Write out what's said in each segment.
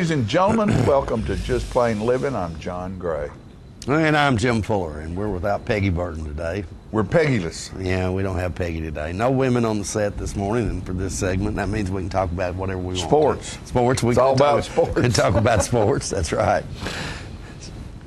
Ladies and gentlemen, welcome to Just Plain Living. I'm John Gray. And I'm Jim Fuller, and we're without Peggy Burton today. We're Peggyless. Yeah, we don't have Peggy today. No women on the set this morning, and for this segment, that means we can talk about whatever we want. Sports. Sports. It's all about sports. We can talk about sports, that's right.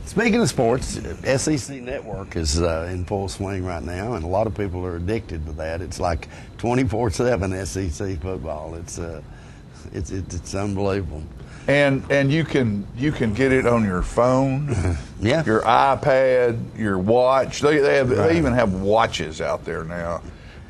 Speaking of sports, SEC Network is in full swing right now, and a lot of people are addicted to that. It's like 24/7 SEC football. It's unbelievable. And you can get it on your phone, Yeah. your iPad, your watch. They Right. even have watches out there now.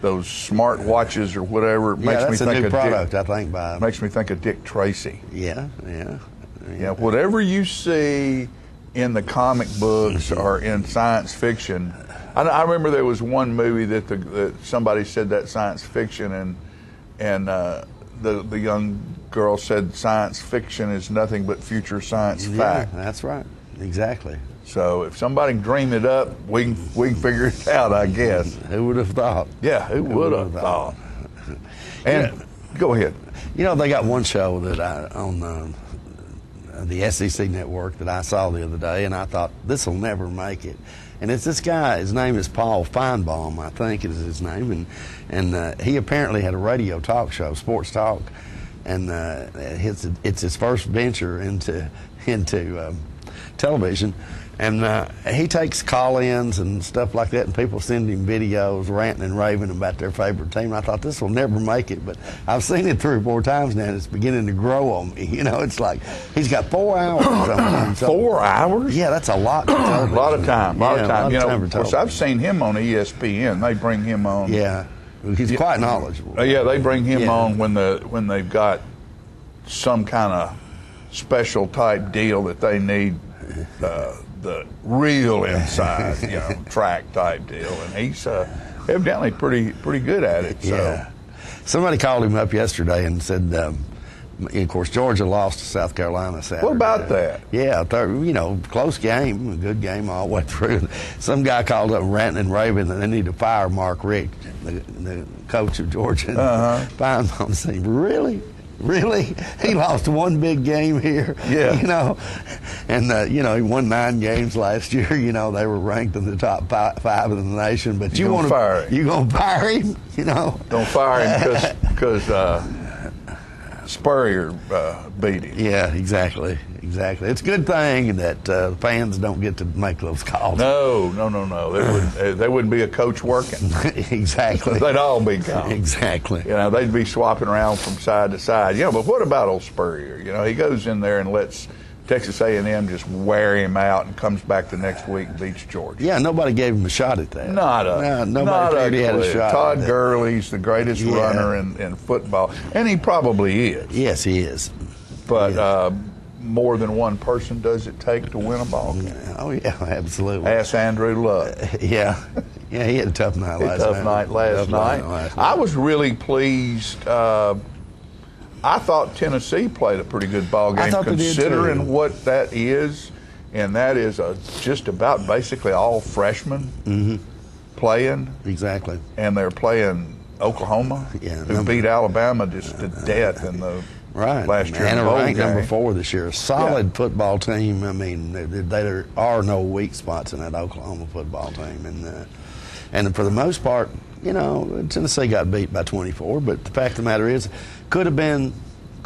Those smart watches or whatever. It makes Yeah, me that's a think new of product, I think, by... makes me think of Dick Tracy. Yeah. Yeah, whatever you see in the comic books or in science fiction. I remember there was one movie that somebody said that science fiction, and the young girl said science fiction is nothing but future science fact. Yeah, that's right. Exactly. So if somebody can dream it up, we can figure it out, I guess. Who would have thought? Yeah, who would have thought? And go ahead. You know, they got one show that on the SEC Network that I saw the other day, and I thought, this will never make it. And it's this guy, his name is Paul Feinbaum, I think is his name, and he apparently had a radio talk show, sports talk, and it's his first venture into television. And he takes call-ins and stuff like that, and people send him videos ranting and raving about their favorite team. I thought, this will never make it, but I've seen it 3 or 4 times now, and it's beginning to grow on me. You know, it's like he's got 4 hours on 4 hours? Yeah, that's a lot. A lot of time. You know, time of course, I've seen him on ESPN. They bring him on. Yeah, he's quite knowledgeable. Yeah, they bring him on when they've got some kind of special type deal that they need the real inside, track type deal, and he's evidently pretty good at it. So. Yeah. Somebody called him up yesterday and said, of course, Georgia lost to South Carolina Saturday. What about that? Yeah, close game, a good game all the way through. Some guy called up ranting and raving that they need to fire Mark Richt, the coach of Georgia. Feinbaum said, Really? He lost one big game here. Yeah. And he won 9 games last year. They were ranked in the top 5 of the nation. But you want to fire him? You gonna fire him? Don't fire him because Spurrier beat him. Yeah, exactly. It's a good thing that fans don't get to make those calls. No. They wouldn't be a coach working. Exactly. They'd all be gone. Exactly. They'd be swapping around from side to side. But what about old Spurrier? He goes in there and lets Texas A&M just wear him out and comes back the next week and beats Georgia. Yeah, nobody gave him a shot at that. Nobody figured he had a shot. Todd Gurley's the greatest runner in football, and he probably is. Yes, he is. But more than one person does it take to win a ball game. Oh, yeah, absolutely. Ask Andrew Luck. Yeah, he had a tough night last night. I was really pleased. I thought Tennessee played a pretty good ball game considering what that is, and that is just about basically all freshmen playing. Exactly. And they're playing Oklahoma, who beat Alabama just to death in the last year. And ranked number 4 this year. A solid football team. I mean, there are no weak spots in that Oklahoma football team, and for the most part, Tennessee got beat by 24. But the fact of the matter is, could have been.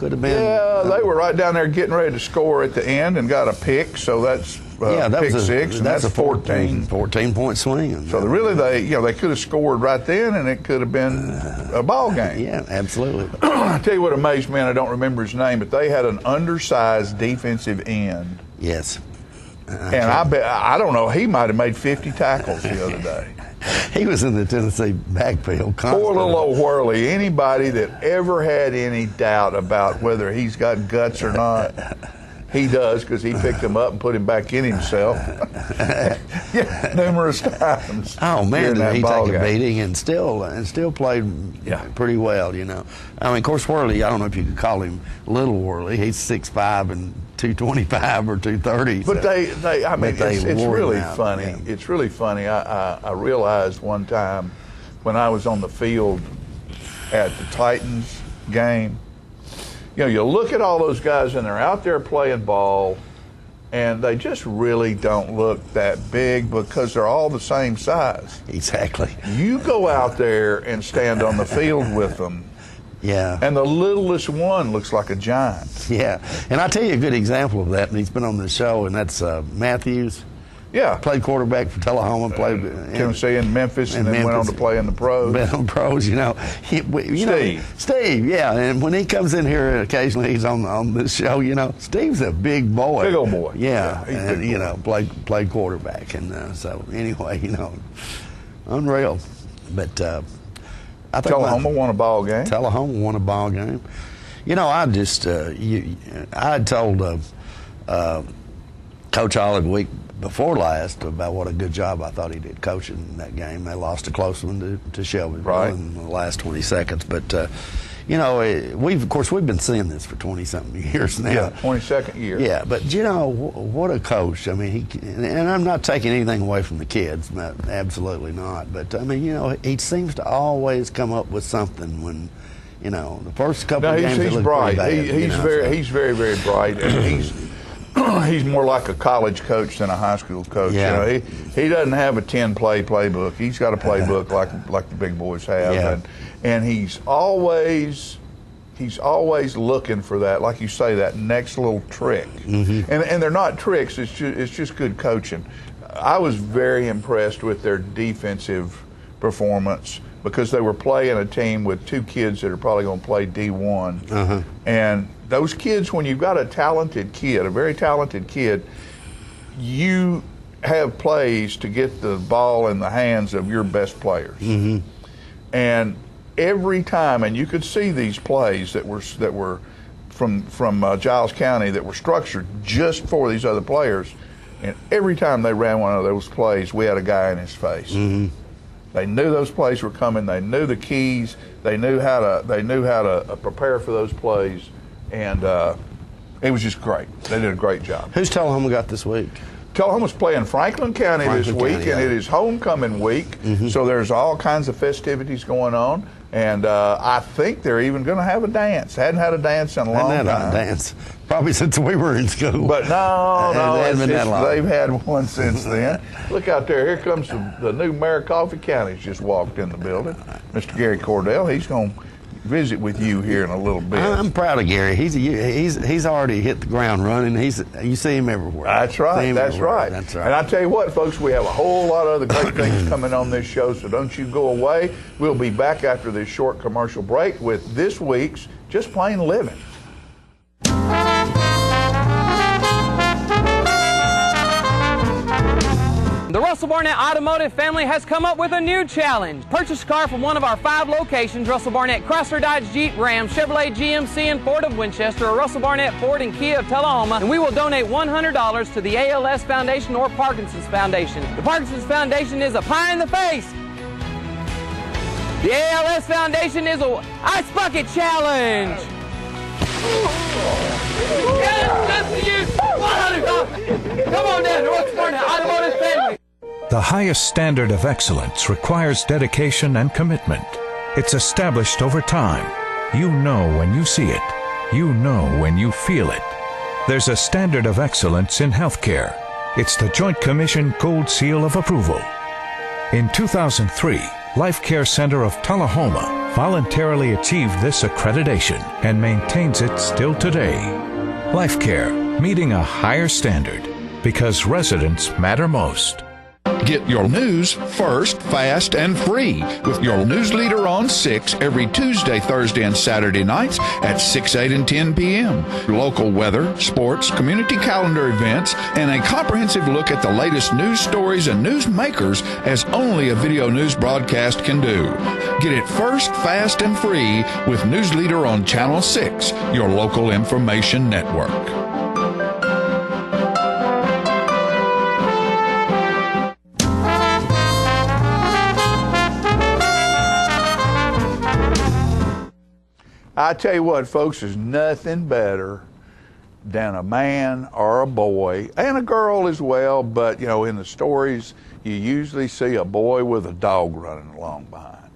Yeah, they were right down there getting ready to score at the end and got a pick. So that's pick 6, and that's a 14-point swing. So really, they could have scored right then, and it could have been a ball game. Yeah, absolutely. I tell you what amazed me, and I don't remember his name, but they had an undersized defensive end. Yes. And I don't know, he might have made 50 tackles the other day. He was in the Tennessee backfield constantly. Poor little old Whirly. Anybody that ever had any doubt about whether he's got guts or not, he does, because he picked him up and put him back in himself. Numerous times. Oh man, did he take a beating and still played pretty well. I mean, of course, Whirly. I don't know if you could call him Little Whirly. He's 6'5" and 225 or 230. But it's really funny. Yeah. It's really funny. I realized one time when I was on the field at the Titans game, you know, you look at all those guys and they're out there playing ball, and they just really don't look that big because they're all the same size. Exactly. You go out there and stand on the field with them, Yeah. and the littlest one looks like a giant. Yeah. And I'll tell you a good example of that, and he's been on the show, and that's Matthews. Yeah. Played quarterback for Tullahoma, played Tennessee and Memphis, and then went on to play in the pros. Been on pros, you know. Steve, yeah. And when he comes in here, occasionally he's on this show, you know. Steve's a big boy. Big old boy. Yeah. He's And, big you boy. know, played quarterback. And so, anyway, you know, unreal. But I think Tullahoma won a ball game. Tullahoma won a ball game. You know, I just, I had told Coach Olive week before last about what a good job I thought he did coaching that game. They lost a close one to Shelbyville Right. in the last 20 seconds. But, you know, we've been seeing this for 20-something years now. Yeah, 22nd year. Yeah, but you know what a coach. I mean, and I'm not taking anything away from the kids, absolutely not. But I mean, you know, he seems to always come up with something when, you know, the first couple No, of games he's look bright. pretty bad, He's very, very bright, and he's more like a college coach than a high school coach. Yeah. You know, he doesn't have a 10-play playbook. He's got a playbook like the big boys have, Yeah. and he's always looking for that, like you say, that next little trick. Mm-hmm. And they're not tricks. It's just good coaching. I was very impressed with their defensive performance because they were playing a team with two kids that are probably going to play D1. Uh-huh. And those kids, when you've got a talented kid, a very talented kid, you have plays to get the ball in the hands of your best players. Mm-hmm. And every time, and you could see these plays that were from Giles County that were structured just for these other players, and every time they ran one of those plays, we had a guy in his face. Mm-hmm. They knew those plays were coming. They knew the keys. They knew how to prepare for those plays, and it was just great. They did a great job. Who's Tullahoma got this week? Tullahoma's playing Franklin County this week, County, and yeah. it is homecoming week, so there's all kinds of festivities going on, and I think they're even going to have a dance. Hadn't had a dance in a long Hadn't had time. a dance probably since we were in school. But no, It hasn't been that long. they've had one since then. Look out there. Here comes the new mayor of Coffee County's just walked in the building. Mr. Gary Cordell, he's going to visit with you here in a little bit. I'm proud of Gary. He's already hit the ground running. You see him everywhere. That's right. That's right. That's right. And I tell you what, folks, we have a whole lot of other great things coming on this show, so don't you go away. We'll be back after this short commercial break with this week's Just Plain Living. The Russell Barnett Automotive family has come up with a new challenge. Purchase a car from one of our 5 locations: Russell Barnett Chrysler, Dodge, Jeep, Ram, Chevrolet, GMC, and Ford of Winchester, or Russell Barnett Ford and Kia of Tullahoma, and we will donate $100 to the ALS Foundation or Parkinson's Foundation. The Parkinson's Foundation is a pie in the face. The ALS Foundation is a Ice Bucket Challenge. Yes, that's you. $100. Come on down to Russell Barnett Automotive family. The highest standard of excellence requires dedication and commitment. It's established over time. You know when you see it. You know when you feel it. There's a standard of excellence in healthcare. It's the Joint Commission Gold Seal of Approval. In 2003, Life Care Center of Tullahoma voluntarily achieved this accreditation and maintains it still today. Life Care, meeting a higher standard because residents matter most. Get your news first, fast, and free with your news leader on 6 every Tuesday, Thursday, and Saturday nights at 6, 8, and 10 p.m. Local weather, sports, community calendar events, and a comprehensive look at the latest news stories and news makers as only a video news broadcast can do. Get it first, fast, and free with News Leader on Channel 6, your local information network. I tell you what, folks, there's nothing better than a man or a boy, and a girl as well, but, you know, in the stories, you usually see a boy with a dog running along behind.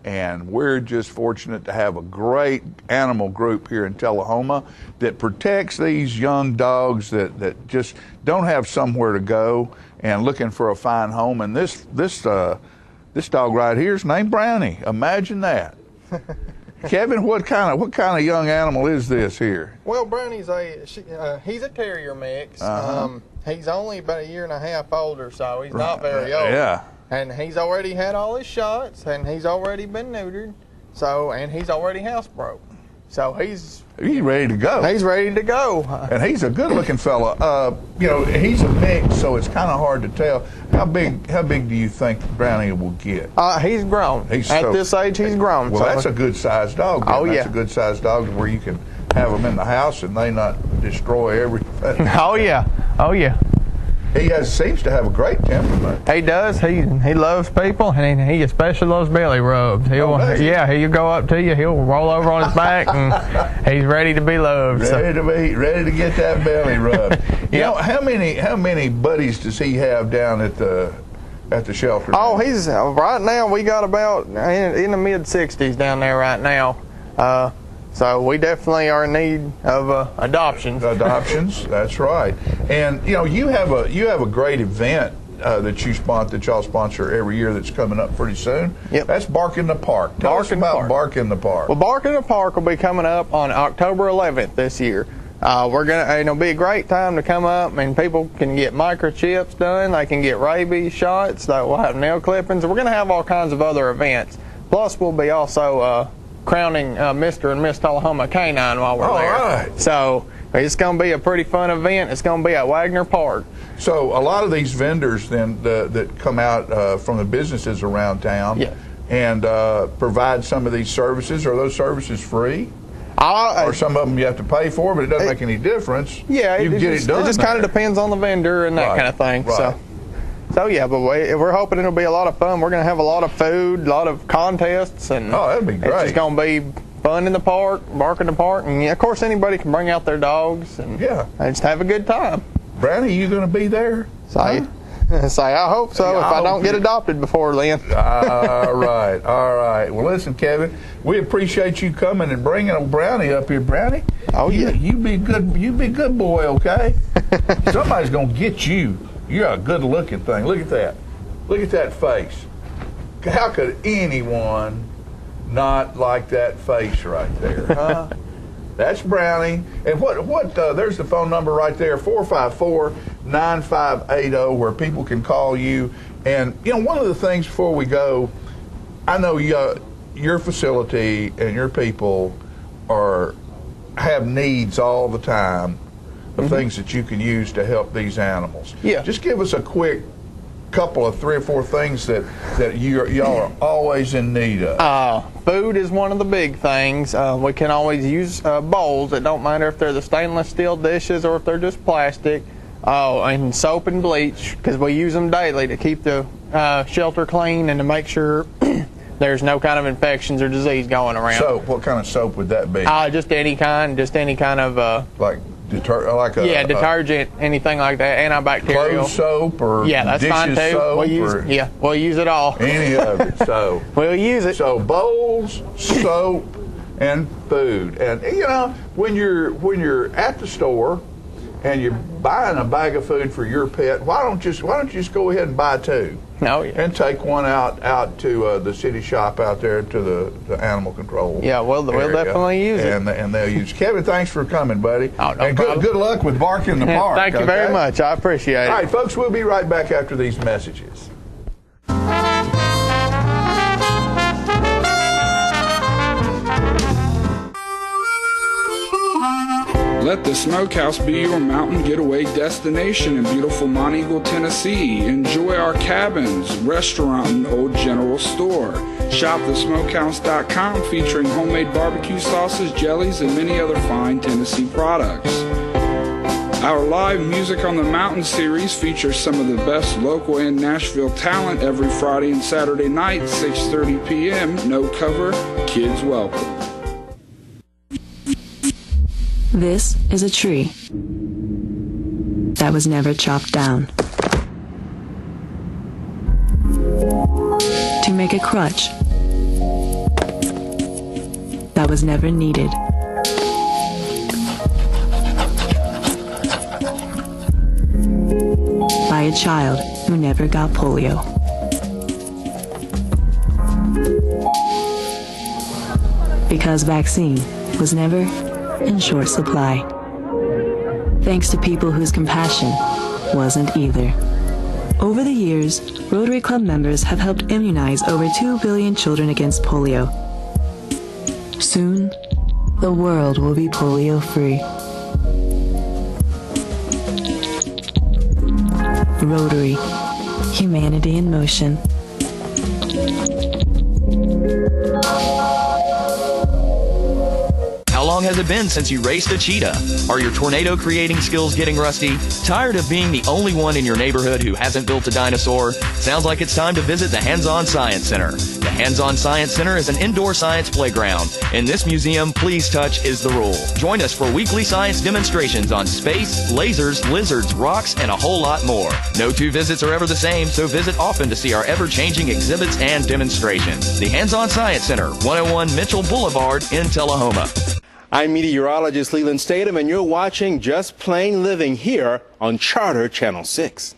And we're just fortunate to have a great animal group here in Tullahoma that protects these young dogs that just don't have somewhere to go and looking for a fine home. And this dog right here is named Brownie. Imagine that. Kevin, what kind of young animal is this here? Well, Brownie's he's a terrier mix. He's only about a year and a half older, so he's not very old. Yeah. And he's already had all his shots, and he's already been neutered, and he's already housebroke. So he's ready to go. He's ready to go. And he's a good-looking fella. He's a mix, so it's kind of hard to tell. How big do you think Brownie will get? He's grown. At this age, he's grown. Well, that's a good-sized dog. Oh, yeah. That's a good-sized dog where you can have them in the house and they not destroy everything. Oh, yeah. Oh, yeah. He seems to have a great temperament. He does. He loves people, and he especially loves belly rubs. He'll go up to you. He'll roll over on his back, and he's ready to be loved. Ready to get that belly rub. You know, how many buddies does he have down at the shelter? Oh, he's right now. We got about in the mid-60s down there right now. So we definitely are in need of adoptions. Adoptions, that's right. And you have a great event that y'all sponsor every year that's coming up pretty soon. Yep. That's Bark in the Park. Tell us about Bark in the Park. Well, Bark in the Park will be coming up on October 11th this year. It'll be a great time to come up, and people can get microchips done. They can get rabies shots. We'll have nail clippings. We're going to have all kinds of other events. Plus, we'll be also crowning Mr. and Miss Tullahoma Canine while we're there. Right. So it's going to be a pretty fun event. It's going to be at Wagner Park. So a lot of these vendors then that come out from the businesses around town and provide some of these services. Are those services free? Or some of them you have to pay for, but it doesn't make any difference. Yeah, you can get it done. It just kind of depends on the vendor and that kind of thing. Right. So yeah, but we're hoping it'll be a lot of fun. We're going to have a lot of food, a lot of contests, and that'd be great. It's just going to be fun in the park, Bark in the Park, and of course anybody can bring out their dogs and just have a good time. Brownie, you going to be there? I hope so. Yeah, if I don't get adopted before then. All right. Well, listen, Kevin, we appreciate you coming and bringing old Brownie up here. Brownie, you be good boy, okay? Somebody's going to get you. You're a good-looking thing. Look at that. Look at that face. How could anyone not like that face right there, huh? That's Brownie. And there's the phone number right there, 454-9580, where people can call you. And, one of the things before we go, I know your facility and your people have needs all the time of things that you can use to help these animals. Yeah. Just give us a quick couple of 3 or 4 things that y'all are always in need of. Food is one of the big things. We can always use bowls. It don't matter if they're the stainless steel dishes or if they're just plastic. And soap and bleach, because we use them daily to keep the shelter clean and to make sure there's no kind of infections or disease going around. So what kind of soap would that be? Just any kind of like detergent, anything like that, antibacterial. Clothes soap or that's dishes fine too. soap? We'll use it all. Any of it. So we'll use it. So bowls, soap, and food. And when you're at the store and you're buying a bag of food for your pet, why don't you just go ahead and buy 2? And take one out to the city shop out there to the animal control. Yeah, we'll definitely use it. And they'll use. Kevin, thanks for coming, buddy. No and problem. good luck with Bark in the Park. Thank you very much. I appreciate it. All right, folks, we'll be right back after these messages. Let the Smokehouse be your mountain getaway destination in beautiful Monteagle, Tennessee. Enjoy our cabins, restaurant, and old general store. Shop thesmokehouse.com featuring homemade barbecue sauces, jellies, and many other fine Tennessee products. Our live Music on the Mountain series features some of the best local and Nashville talent every Friday and Saturday night, 6:30 p.m. No cover, kids welcome. This is a tree that was never chopped down. To make a crutch that was never needed. By a child who never got polio. Because vaccine was never in short supply. Thanks to people whose compassion wasn't either. Over the years, Rotary Club members have helped immunize over 2 billion children against polio. Soon, the world will be polio-free. Rotary, humanity in motion. How long has it been since you raced a cheetah? Are your tornado creating skills getting rusty? Tired of being the only one in your neighborhood who hasn't built a dinosaur? Sounds like it's time to visit the Hands-On Science Center. The Hands-On Science Center is an indoor science playground. In this museum, please touch is the rule. Join us for weekly science demonstrations on space, lasers, lizards, rocks, and a whole lot more. No two visits are ever the same, so visit often to see our ever-changing exhibits and demonstrations. The Hands-On Science Center, 101 Mitchell Boulevard in Tullahoma. I'm meteorologist Leland Statham, and you're watching Just Plain Living here on Charter Channel 6.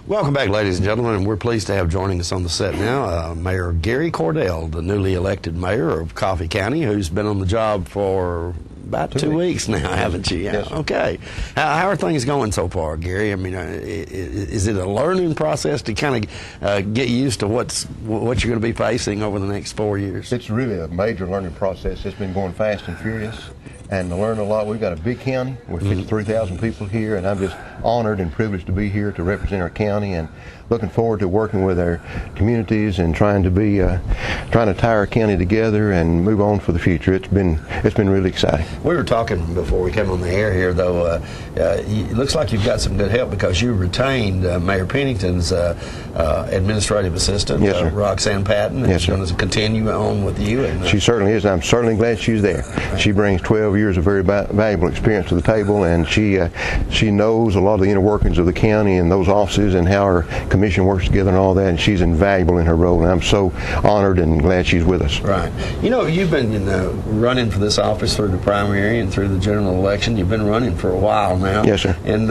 Welcome back, ladies and gentlemen, and we're pleased to have joining us on the set now Mayor Gary Cordell, the newly elected mayor of Coffee County, who's been on the job for about 2 weeks now, haven't you? Yeah. Yes. Okay. How are things going so far, Gary? I mean, is it a learning process to kind of get used to what you're going to be facing over the next 4 years? It's really a major learning process. It's been going fast and furious, and to learn a lot. We've got a big county with 53,000 people here, and I'm just honored and privileged to be here to represent our county, and looking forward to working with our communities and trying to tie our county together and move on for the future. It's been really exciting. We were talking before we came on the air here, though. It looks like you've got some good help because you retained Mayor Pennington's administrative assistant, yes, sir. Roxanne Patton, and yes, she's going to continue on with you. And, she certainly is. I'm certainly glad she's there. She brings 12 years of very valuable experience to the table, and she knows a lot of the inner workings of the county and those offices and how our commission works together and all that, and she's invaluable in her role, and I'm so honored and glad she's with us. Right. You know, you've been running for this office through the primary and through the general election. You've been running for a while now. Yes, sir. And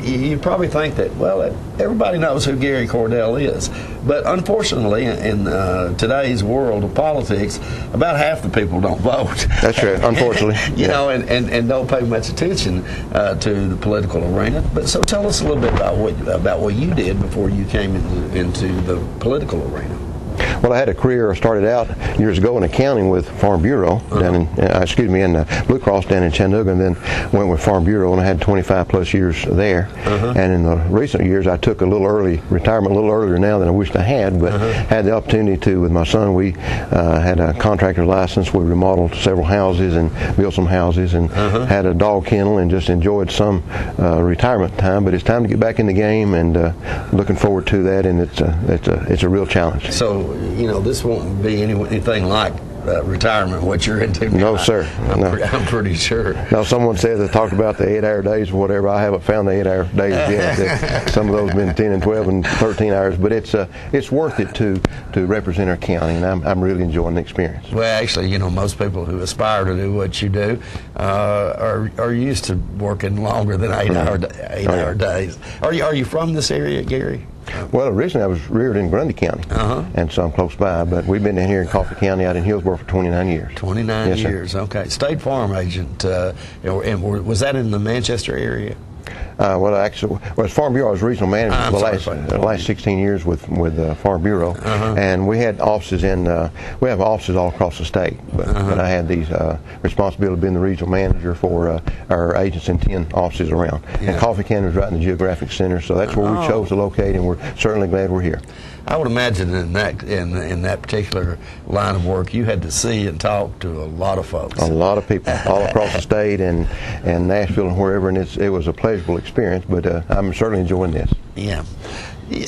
you probably think that, well, everybody knows who Gary Cordell is. But unfortunately, in today's world of politics, about half the people don't vote. That's right, unfortunately. you know, and don't pay much attention to the political arena. But so tell us a little bit about what you did before you came into the political arena. Well, I had a career. I started out years ago in accounting with Farm Bureau down in Blue Cross down in Chattanooga, and then went with Farm Bureau, and I had 25 plus years there. And in the recent years, I took a little early retirement, a little earlier now than I wished I had, but had the opportunity to, with my son, we had a contractor's license. We remodeled several houses and built some houses, and had a dog kennel, and just enjoyed some retirement time. But it's time to get back in the game, and looking forward to that. And it's a real challenge. So, you know, this won't be anything like retirement, what you're into now. No, sir. I'm pretty sure. Now, someone said they talked about the 8-hour days or whatever. I haven't found the 8-hour days yet. Some of those have been 10 and 12 and 13 hours, but it's worth it to represent our county, and I'm really enjoying the experience. Well, actually, you know, most people who aspire to do what you do are used to working longer than 8-hour days. Are you from this area, Gary? Well, originally I was reared in Grundy County, and so I'm close by, but we've been in here in Coffee County out in Hillsborough for 29 years. 29 yes, years, sir. Okay. State Farm agent, and was that in the Manchester area? Well, actually, as Farm Bureau, I was regional manager for the last 16 years with Farm Bureau, and we had offices we have offices all across the state, but I had these responsibility of being the regional manager for our agents in 10 offices around. Yeah. And Coffee County was right in the geographic center, so that's where we chose to locate, and we're certainly glad we're here. I would imagine in that particular line of work, you had to see and talk to a lot of folks. A lot of people all across the state and Nashville and wherever, and it was a pleasurable experience, but I'm certainly enjoying this. Yeah.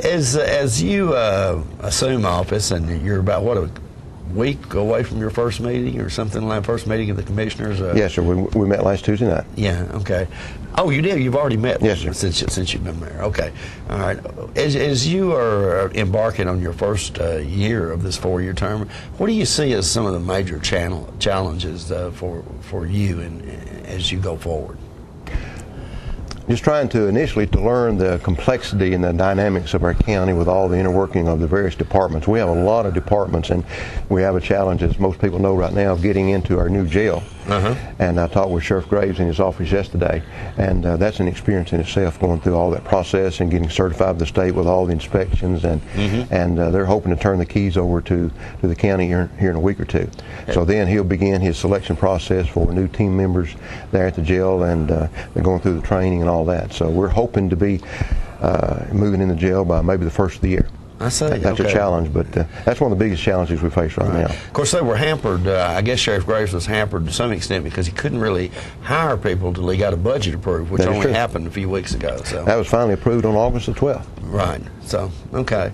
As you assume office, and you're about, week away from your first meeting or something like first meeting of the commissioners? Yes, sir. We met last Tuesday night. Yeah. Okay. Oh, you did. You've already met. Yes, sir. Since you've been there. Okay. All right. As you are embarking on your first year of this 4-year term, what do you see as some of the major challenges for you as you go forward? Just trying to initially to learn the complexity and the dynamics of our county with all the interworking of the various departments. We have a lot of departments, and we have a challenge, as most people know right now, of getting into our new jail. And I talked with Sheriff Graves in his office yesterday, and that's an experience in itself, going through all that process and getting certified with the state with all the inspections, and they're hoping to turn the keys over to the county here in a week or two. So then he'll begin his selection process for new team members there at the jail, and they're going through the training and all that. So we're hoping to be moving in the jail by maybe the first of the year. I see. That's a challenge, but that's one of the biggest challenges we face right now. Of course, they were hampered. I guess Sheriff Graves was hampered to some extent because he couldn't really hire people until he got a budget approved, which only happened a few weeks ago. So that was finally approved on August the 12th. Right. So, okay.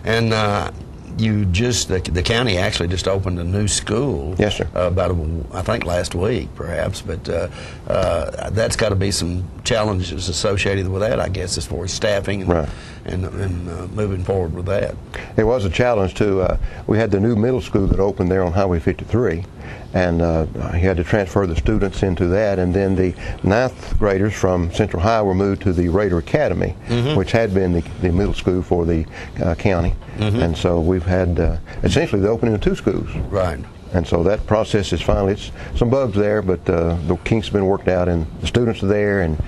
And the county actually just opened a new school. Yes, sir. I think last week, perhaps, but that's got to be some challenges associated with that, I guess, as far as staffing and moving forward with that. It was a challenge too. We had the new middle school that opened there on Highway 53, and he had to transfer the students into that, and then the 9th graders from Central High were moved to the Raider Academy, which had been the middle school for the county. And so we've had essentially the opening of 2 schools. Right. And so that process is finally, it's some bugs there, but the kinks have been worked out, and the students are there, and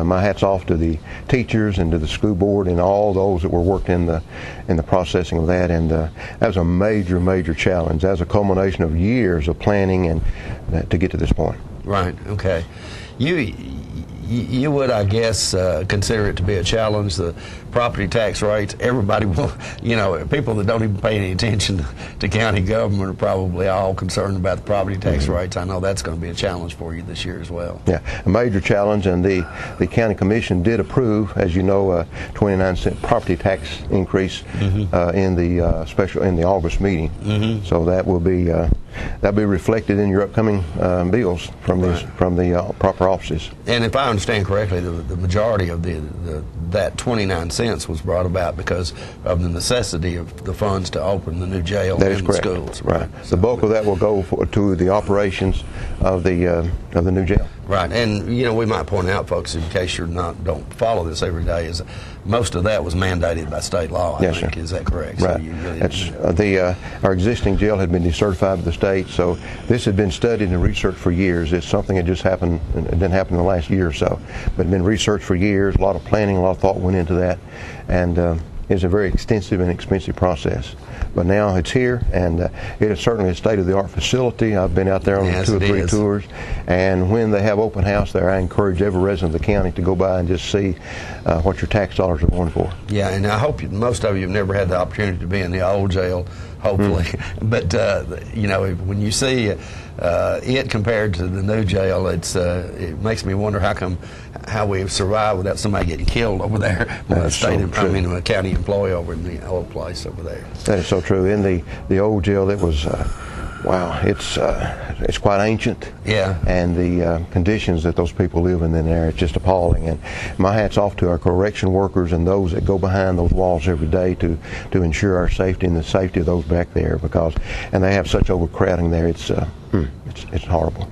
my hat's off to the teachers and to the school board and all those that were worked in the processing of that. And that was a major challenge. That was a culmination of years of planning and to get to this point. Right. Okay. You would, I guess, consider it to be a challenge. The property tax rates, everybody will, people that don't even pay any attention to county government are probably all concerned about the property tax rates. I know that's going to be a challenge for you this year as well. Yeah, a major challenge, and the county commission did approve, as you know, a 29-cent property tax increase in the August meeting. So that will be that'll be reflected in your upcoming bills from the proper offices. And if I understand correctly, the majority of that 29 cents was brought about because of the necessity of the funds to open the new jail and the schools. Right. The bulk of that will go to the operations of the new jail. Right. And we might point out, folks, in case you don't follow this every day, is most of that was mandated by state law. I think. Is that correct? Right. So you really That's our existing jail had been decertified by the state, so this had been studied and researched for years. It's something that just happened. It didn't happen in the last year or so, but it had been researched for years. A lot of planning, a lot of thought went into that, and it's a very extensive and expensive process. But now it's here, and it is certainly a state-of-the-art facility. I've been out there on 2 or 3 tours, and when they have open house there, I encourage every resident of the county to go by and just see what your tax dollars are going for. Yeah, and I hope most of you have never had the opportunity to be in the old jail, hopefully. But when you see it compared to the new jail, it makes me wonder how we have survived without somebody getting killed over there. A county employee over in the old place over there. That is so true. In the old jail, it was it's quite ancient. Yeah. And the conditions that those people live in there, it's just appalling. And my hat's off to our correction workers and those that go behind those walls every day to ensure our safety and the safety of those back there, and they have such overcrowding there. It's horrible.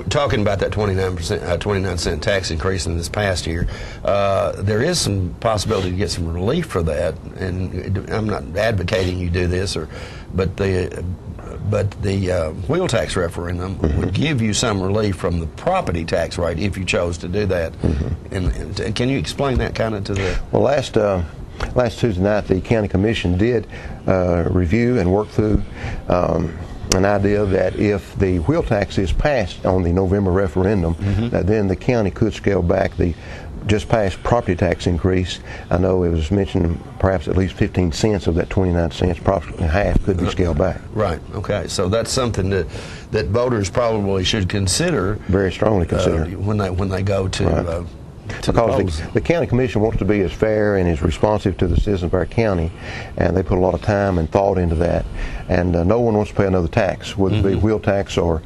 Talking about that 29-cent tax increase in this past year, there is some possibility to get some relief for that. And I'm not advocating you do this, but the wheel tax referendum would give you some relief from the property tax rate if you chose to do that. And can you explain that kind of to the? Well, last Tuesday night, the county commission did review and work through an idea that if the wheel tax is passed on the November referendum, that then the county could scale back the just passed property tax increase. I know it was mentioned perhaps at least 15 cents of that 29 cents, approximately half, could be scaled back. Right. Okay. So that's something that voters probably should consider. Very strongly consider when they go to because the county commission wants to be as fair and as responsive to the citizens of our county, and they put a lot of time and thought into that. And no one wants to pay another tax, whether it be wheel tax or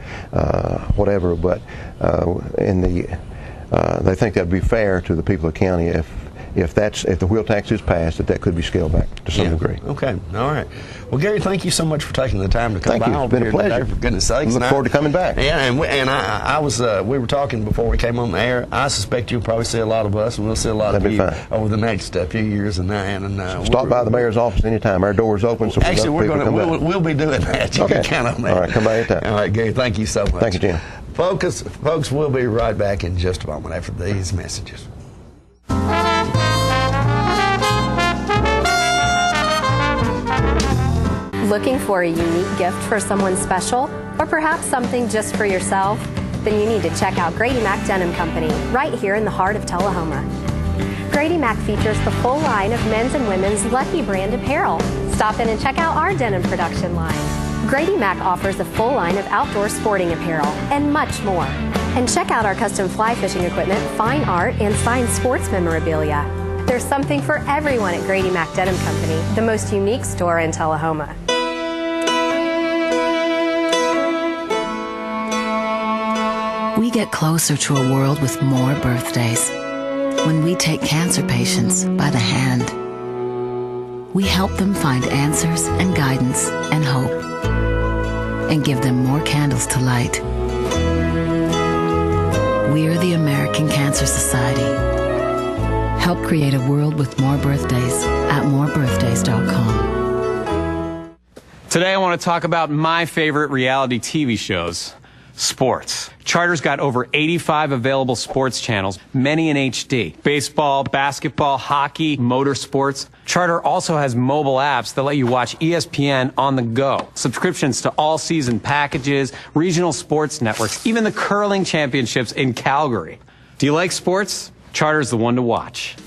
whatever. But they think that'd be fair to the people of the county if the wheel tax is passed, that could be scaled back to some degree. Okay, all right. Well, Gary, thank you so much for taking the time to come by. Thank you. It's been a pleasure. Today, for goodness sakes. Look forward to coming back. Yeah, we were talking before we came on the air. I suspect you'll probably see a lot of us, and we'll see a lot of you over the next few years. Stop by the mayor's office anytime. Our door's open. So actually, we'll be doing that. You can count on that. All right, come by anytime. All right, Gary, thank you so much. Thank you, Jim. Folks, we'll be right back in just a moment after these messages. Looking for a unique gift for someone special, or perhaps something just for yourself? Then you need to check out Grady Mac Denim Company, right here in the heart of Tullahoma. Grady Mac features the full line of men's and women's Lucky brand apparel. Stop in and check out our denim production line. Grady Mac offers a full line of outdoor sporting apparel and much more. And check out our custom fly fishing equipment, fine art, and signed sports memorabilia. There's something for everyone at Grady Mac Denim Company, the most unique store in Tullahoma. We get closer to a world with more birthdays when we take cancer patients by the hand. We help them find answers and guidance and hope, and give them more candles to light. We're the American Cancer Society. Help create a world with more birthdays at morebirthdays.com. Today I want to talk about my favorite reality TV shows. Sports. Charter's got over 85 available sports channels, many in HD. Baseball, basketball, hockey, motorsports. Charter also has mobile apps that let you watch ESPN on the go. Subscriptions to all-season packages, regional sports networks, even the curling championships in Calgary. Do you like sports? Charter's the one to watch.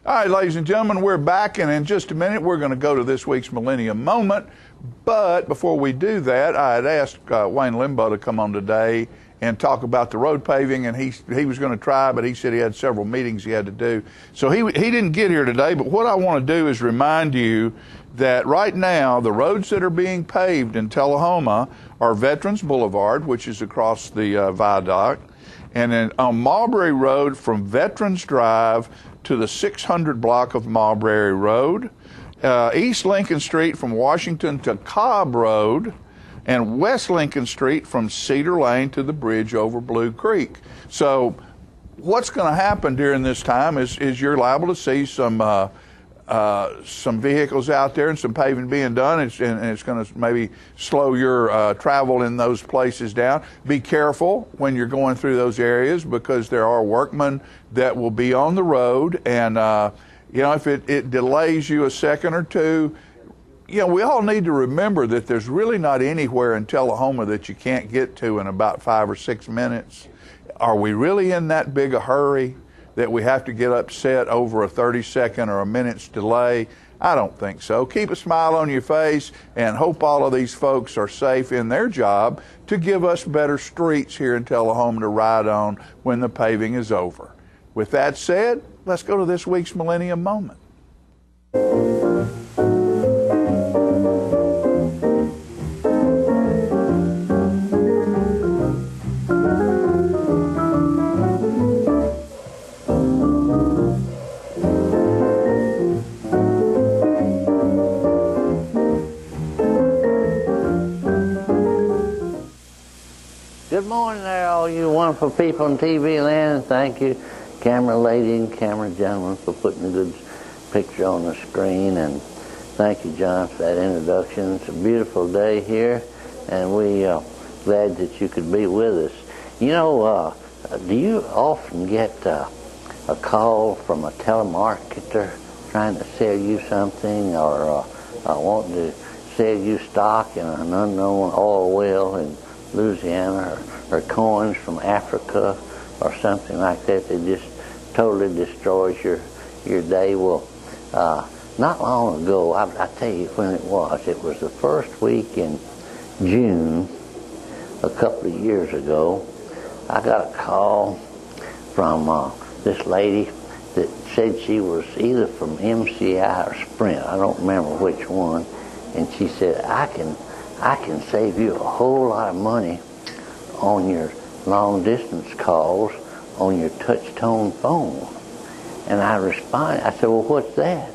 All right, ladies and gentlemen, we're back, and in just a minute, we're going to go to this week's Millennium Moment. But before we do that, I had asked Wayne Limbaugh to come on today and talk about the road paving, and he was going to try, but he said he had several meetings he had to do. So he didn't get here today, but what I want to do is remind you that right now, the roads that are being paved in Tullahoma are Veterans Boulevard, which is across the viaduct, and then on Marbury Road from Veterans Drive to the 600 block of Marbury Road, East Lincoln Street from Washington to Cobb Road, and West Lincoln Street from Cedar Lane to the bridge over Blue Creek. So what's going to happen during this time is you're liable to see some vehicles out there and some paving being done, and it's going to maybe slow your travel in those places down. Be careful when you're going through those areas, because there are workmen that will be on the road, and if it delays you a second or two, we all need to remember that there's really not anywhere in Tullahoma that you can't get to in about 5 or 6 minutes. Are we really in that big a hurry that we have to get upset over a 30-second or a minute's delay? I don't think so. Keep a smile on your face and hope all of these folks are safe in their job to give us better streets here in Tullahoma to ride on when the paving is over. With that said, let's go to this week's Millennium Moment. Good morning there, all you wonderful people in TV land. Thank you, camera lady and camera gentleman, for putting a good picture on the screen. And thank you, John, for that introduction. It's a beautiful day here, and we're glad that you could be with us. Do you often get a call from a telemarketer trying to sell you something, or wanting to sell you stock in an unknown oil well in Louisiana, or coins from Africa or something like that just totally destroys your day? Well, not long ago, I tell you when it was. It was the first week in June, a couple of years ago. I got a call from this lady that said she was either from MCI or Sprint. I don't remember which one. And she said, I can save you a whole lot of money on your long distance calls on your touch tone phone. And I responded, I said, well, what's that?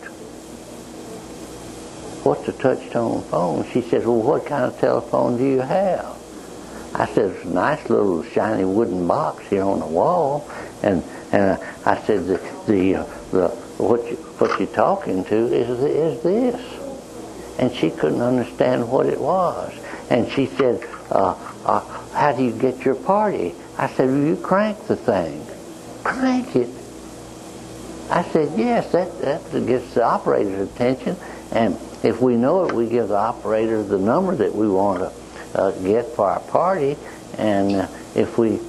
What's a touch tone phone? She said, well, what kind of telephone do you have? I said, it's a nice little shiny wooden box here on the wall. And I said, what you're talking to is this. And she couldn't understand what it was. And she said, how do you get your party? I said, well, you crank the thing. Crank it? I said, yes, that gets the operator's attention. And if we know it, we give the operator the number that we want to get for our party. And if we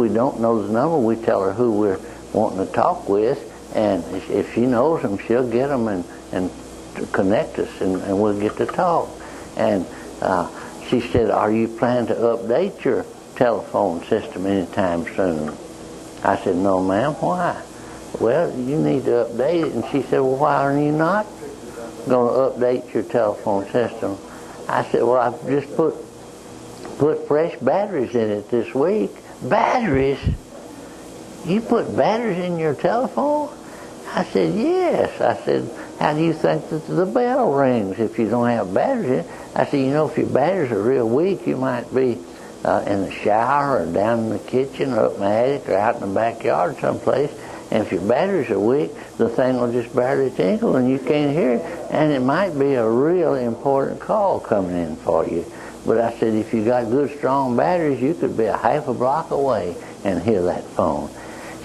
don't know the number, we tell her who we're wanting to talk with. And if she knows them, she'll get them and connect us, and we'll get to talk. And she said, are you planning to update your telephone system anytime soon? I said, no, ma'am. Why? Well, you need to update it. And she said, well, why are you not going to update your telephone system? I said, well, I've just put fresh batteries in it this week. Batteries? You put batteries in your telephone? I said, yes. I said, how do you think that the bell rings if you don't have batteries in it? I said, you know, if your batteries are real weak, you might be in the shower or down in the kitchen or up in the attic or out in the backyard someplace. And if your batteries are weak, the thing will just barely tinkle and you can't hear it. And it might be a really important call coming in for you. But I said, if you got good, strong batteries, you could be a half a block away and hear that phone.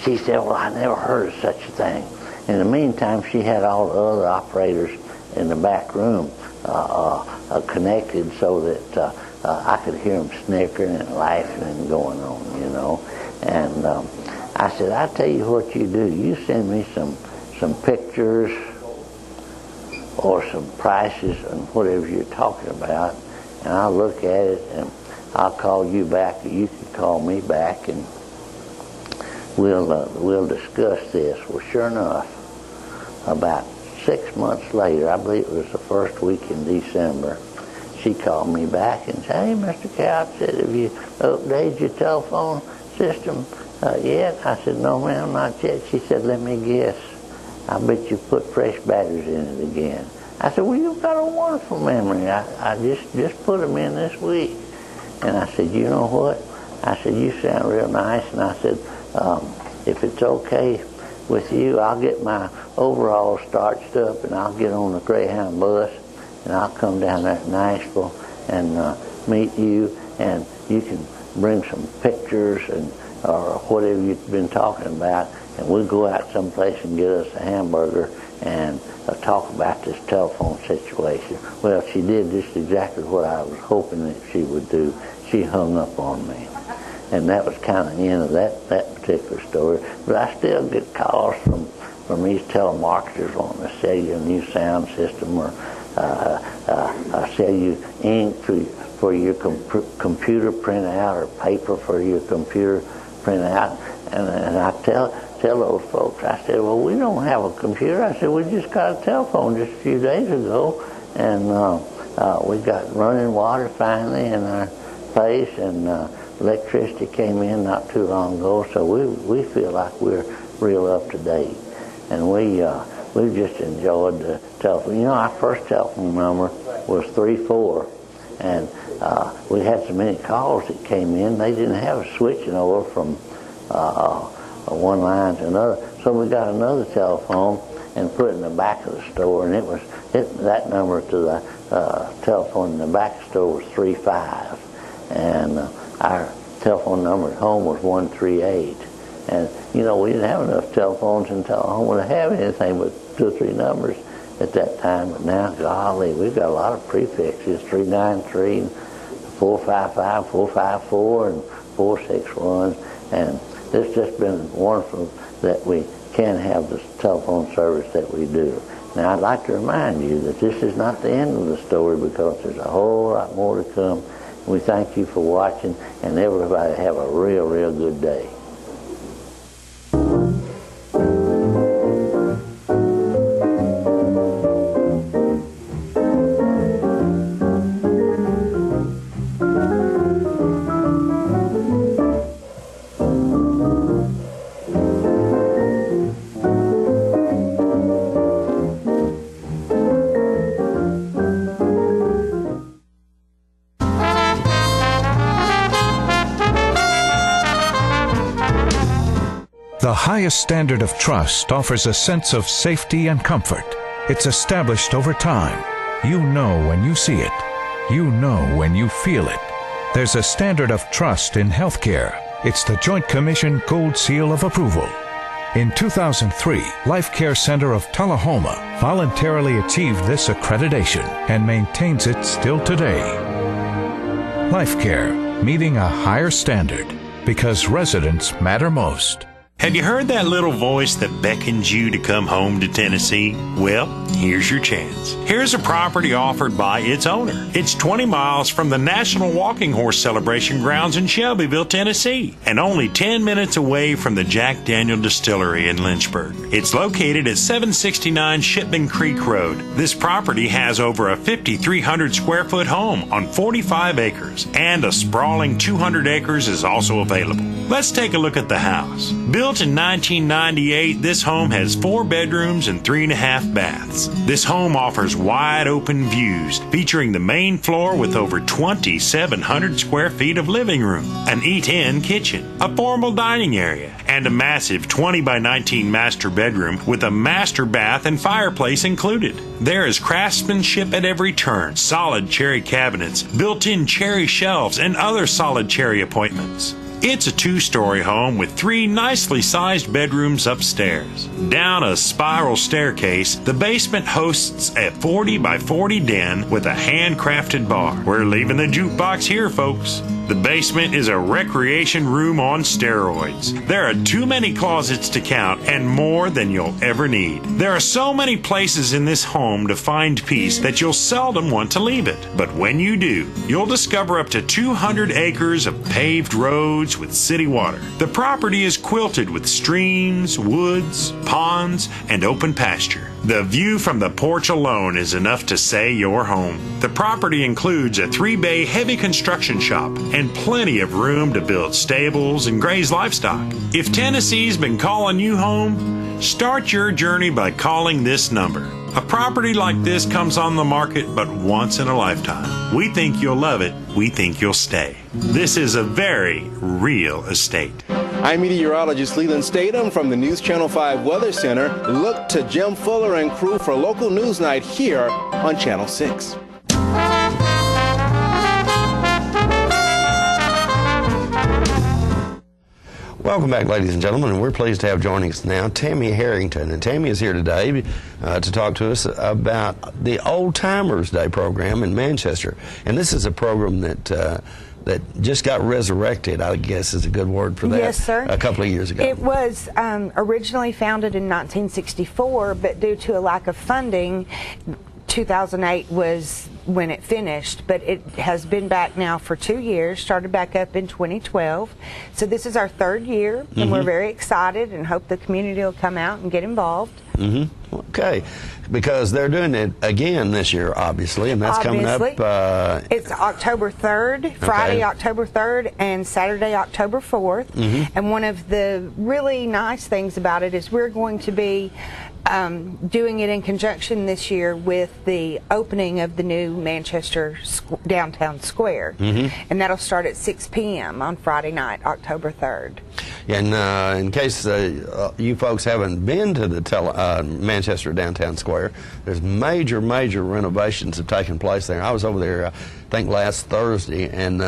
She said, well, I never heard of such a thing. In the meantime, she had all the other operators in the back room connected so that I could hear them snickering and laughing and going on, you know. And I said, I tell you what you do. You send me some pictures or some prices and whatever you're talking about, and I'll look at it and I'll call you back, or you can call me back, and we'll discuss this. Well, sure enough, about 6 months later, I believe it was the first week in December, she called me back and said, hey, Mr. Couch, said, have you updated your telephone system yet? I said, no, ma'am, not yet. She said, let me guess. I bet you put fresh batteries in it again. I said, well, you've got a wonderful memory. I just put them in this week. And I said, you know what? I said, you sound real nice. And I said, if it's okay with you, I'll get my overalls starched up and I'll get on the Greyhound bus and I'll come down there to Nashville and meet you, and you can bring some pictures and or whatever you've been talking about, and we'll go out someplace and get us a hamburger and talk about this telephone situation. Well, she did just exactly what I was hoping that she would do. She hung up on me. And that was kind of the end of that particular story. But I still get calls from these telemarketers wanting to sell you a new sound system or sell you ink for your computer printout or paper for your computer printout. And I tell those folks, I said, well, we don't have a computer. I said, we just got a telephone just a few days ago, and we got running water finally in our place, and electricity came in not too long ago, so we feel like we're real up to date. And we just enjoyed the telephone. You know, our first telephone number was 34, and we had so many calls that came in, they didn't have a switching over from one line to another. So we got another telephone and put it in the back of the store, and that number to the telephone in the back of the store was 35, and our telephone number at home was 138. And you know, we didn't have enough telephones in Tullahoma to have anything but 2 or 3 numbers at that time. But now, golly, we've got a lot of prefixes: 393, 455, 454, and 461, and it's just been wonderful that we can't have the telephone service that we do. Now, I'd like to remind you that this is not the end of the story, because there's a whole lot more to come. We thank you for watching, and everybody have a real, real good day. The highest standard of trust offers a sense of safety and comfort. It's established over time. You know when you see it. You know when you feel it. There's a standard of trust in healthcare. It's the Joint Commission Gold Seal of Approval. In 2003, Life Care Center of Tullahoma voluntarily achieved this accreditation and maintains it still today. Life Care, meeting a higher standard, because residents matter most. Have you heard that little voice that beckons you to come home to Tennessee? Well, here's your chance. Here's a property offered by its owner. It's 20 miles from the National Walking Horse Celebration grounds in Shelbyville, Tennessee, and only 10 minutes away from the Jack Daniel Distillery in Lynchburg. It's located at 769 Shipman Creek Road. This property has over a 5,300 square foot home on 45 acres, and a sprawling 200 acres is also available. Let's take a look at the house. Built in 1998, this home has 4 bedrooms and 3.5 baths. This home offers wide open views, featuring the main floor with over 2,700 square feet of living room, an eat-in kitchen, a formal dining area, and a massive 20 by 19 master bedroom with a master bath and fireplace included. There is craftsmanship at every turn, solid cherry cabinets, built-in cherry shelves, and other solid cherry appointments. It's a 2-story home with 3 nicely sized bedrooms upstairs. Down a spiral staircase, the basement hosts a 40 by 40 den with a handcrafted bar. We're leaving the jukebox here, folks. The basement is a recreation room on steroids. There are too many closets to count, and more than you'll ever need. There are so many places in this home to find peace that you'll seldom want to leave it. But when you do, you'll discover up to 200 acres of paved roads with city water. The property is quilted with streams, woods, ponds, and open pasture. The view from the porch alone is enough to say you're home. The property includes a 3-bay heavy construction shop and plenty of room to build stables and graze livestock. If Tennessee's been calling you home, start your journey by calling this number. A property like this comes on the market but once in a lifetime. We think you'll love it. We think you'll stay. This is a very real estate. I'm meteorologist Leland Statham from the News Channel 5 Weather Center. Look to Jim Fuller and crew for local news night here on Channel 6. Welcome back, ladies and gentlemen, and we're pleased to have joining us now Tammy Harrington. And Tammy is here today to talk to us about the Old Timers Day program in Manchester. And this is a program that just got resurrected, I guess is a good word for that. Yes, sir. A couple of years ago. It was originally founded in 1964, but due to a lack of funding, 2008 was when it finished, but it has been back now for 2 years, started back up in 2012. So this is our 3rd year, and we're very excited and hope the community will come out and get involved. Okay, because they're doing it again this year, obviously, and that's coming up. It's October 3rd, Friday, October 3rd, and Saturday, October 4th. And one of the really nice things about it is we're going to be doing it in conjunction this year with the opening of the new Manchester Downtown Square. And that'll start at 6 p.m. on Friday night, October 3rd. And in case you folks haven't been to the Manchester Downtown Square, there's major renovations have taken place there. I was over there, I think, last Thursday, and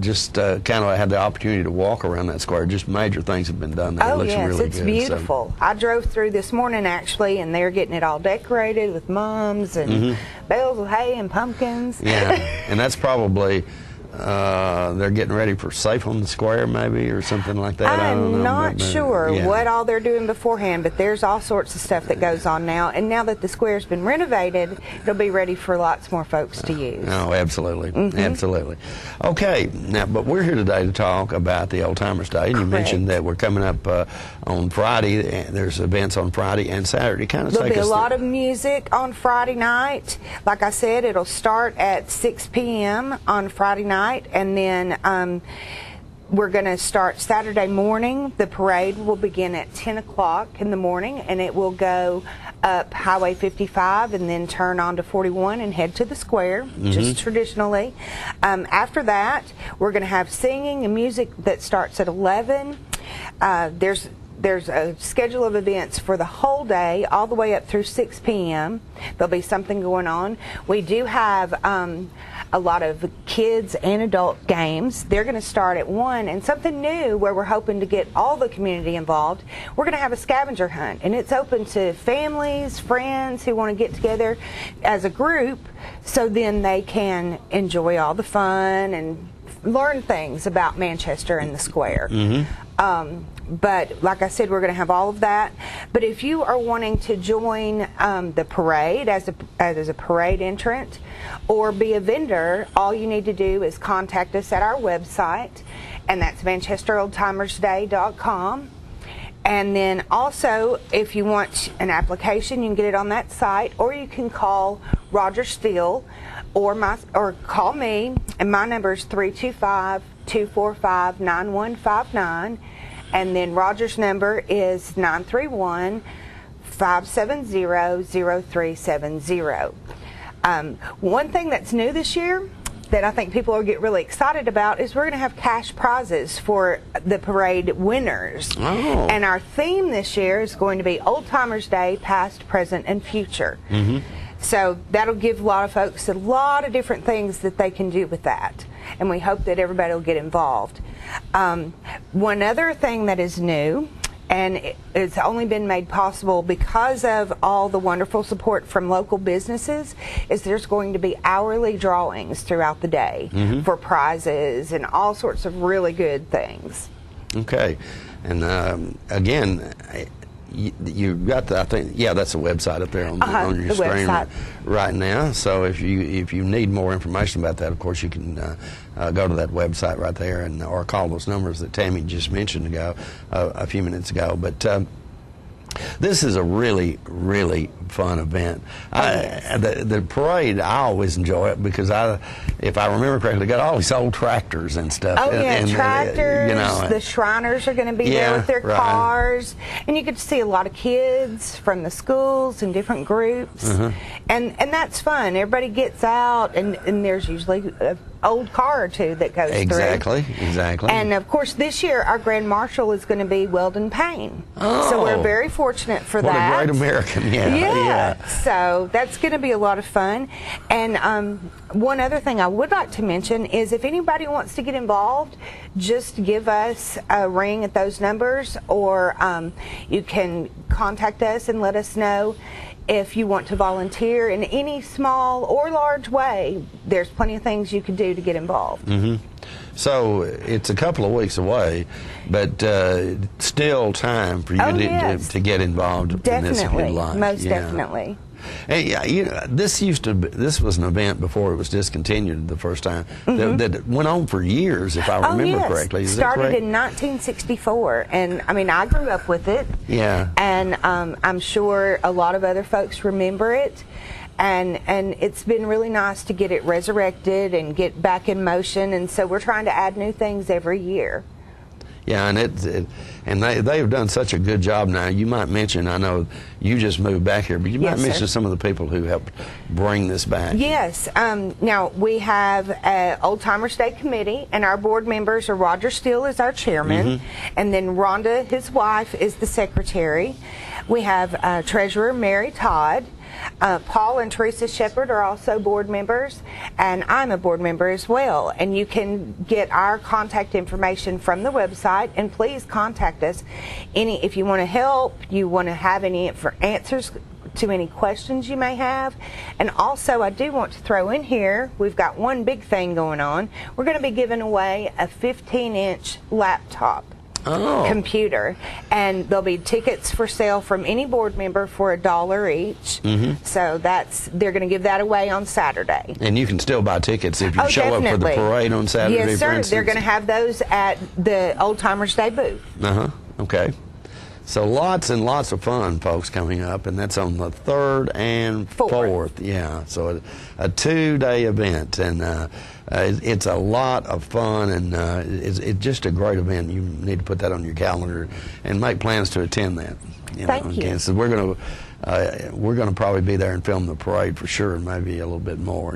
just kind of had the opportunity to walk around that square. Just major things have been done there. Oh, it looks yes, really it's good, beautiful. I drove through this morning, actually, and they're getting it all decorated with mums and bales of hay and pumpkins. Yeah, and that's probably they're getting ready for Safe on the Square, maybe, or something like that. I don't know, I'm not sure yeah. what all they're doing beforehand, but there's all sorts of stuff that goes on now. And now that the square's been renovated, it'll be ready for lots more folks to use. Oh, absolutely. Absolutely. Okay, now, but we're here today to talk about the Old Timers Day, and you mentioned that we're coming up on Friday. There's events on Friday and Saturday. Kind of There'll be a lot of music on Friday night. Like I said, it'll start at 6 p.m. on Friday night, and then we're going to start Saturday morning. The parade will begin at 10 o'clock in the morning, and it will go up Highway 55 and then turn onto 41 and head to the square, just traditionally. After that, we're going to have singing and music that starts at 11. There's a schedule of events for the whole day, all the way up through 6 p.m. There'll be something going on. We do have a lot of kids and adult games. They're going to start at 1, and something new where we're hoping to get all the community involved. We're going to have a scavenger hunt, and it's open to families, friends who want to get together as a group, so then they can enjoy all the fun and learn things about Manchester and the square. But like I said, we're going to have all of that. But if you are wanting to join the parade as a parade entrant or be a vendor, all you need to do is contact us at our website, and that's ManchesterOldTimersDay.com. And then also, if you want an application, you can get it on that site, or you can call Roger Steele or call me, and my number is 325-245-9159. And then Roger's number is 931-570-0370. One thing that's new this year that I think people will get really excited about is we're going to have cash prizes for the parade winners. Oh. And our theme this year is going to be Old Timers Day, past, present, and future. So that'll give a lot of folks a lot of different things that they can do with that. And we hope that everybody will get involved. One other thing that is new, and it's only been made possible because of all the wonderful support from local businesses, is there's going to be hourly drawings throughout the day for prizes and all sorts of really good things. Okay. And again, you've got the, I think, yeah, that's a website up there on your screen right now. So if you need more information about that, of course, you can go to that website right there, and or call those numbers that Tammy just mentioned a few minutes ago. But this is a really, really fun event. The parade, I always enjoy it because if I remember correctly, got all these old tractors and stuff. Oh, yeah, and tractors. You know, the Shriners are going to be there with their cars. And you get to see a lot of kids from the schools and different groups. And that's fun. Everybody gets out, and there's usually an old car or two that goes through. Exactly. And, of course, this year our Grand Marshal is going to be Weldon Payne. So we're very fortunate for that. What a great American, yeah. So that's going to be a lot of fun. And one other thing I would like to mention is if anybody wants to get involved, just give us a ring at those numbers, or you can contact us and let us know if you want to volunteer in any small or large way. There's plenty of things you can do to get involved. So it's a couple of weeks away, but still time for you to get involved in this if you'd like. Most definitely. Hey, this was an event before it was discontinued the first time that went on for years, if I remember correctly. Is started that correct? in 1964, and I mean I grew up with it. Yeah. And I'm sure a lot of other folks remember it. And it's been really nice to get it resurrected and get back in motion, and so we're trying to add new things every year. Yeah, and they've done such a good job now. You might mention, I know you just moved back here, but you might mention some of the people who helped bring this back. Yes. Now, we have an Old Timers Day Committee, and our board members are Roger Steele is our chairman, and then Rhonda, his wife, is the secretary. We have Treasurer Mary Todd. Paul and Teresa Shepard are also board members, and I'm a board member as well. And you can get our contact information from the website, and please contact us if you want to help, you want to have any answers to any questions you may have. And also, I do want to throw in here, we've got one big thing going on. We're going to be giving away a 15-inch laptop. Computer, and there'll be tickets for sale from any board member for $1 each. So they're going to give that away on Saturday. And you can still buy tickets if you show up for the parade on Saturday. Yes, sir. For They're going to have those at the Old Timers Day booth. Okay. So lots and lots of fun, folks, coming up, and that's on the 3rd and 4th. Yeah, so a 2-day event, and it's a lot of fun, and it's just a great event. You need to put that on your calendar and make plans to attend that. Thank you. So we're going to probably be there and film the parade for sure, and maybe a little bit more.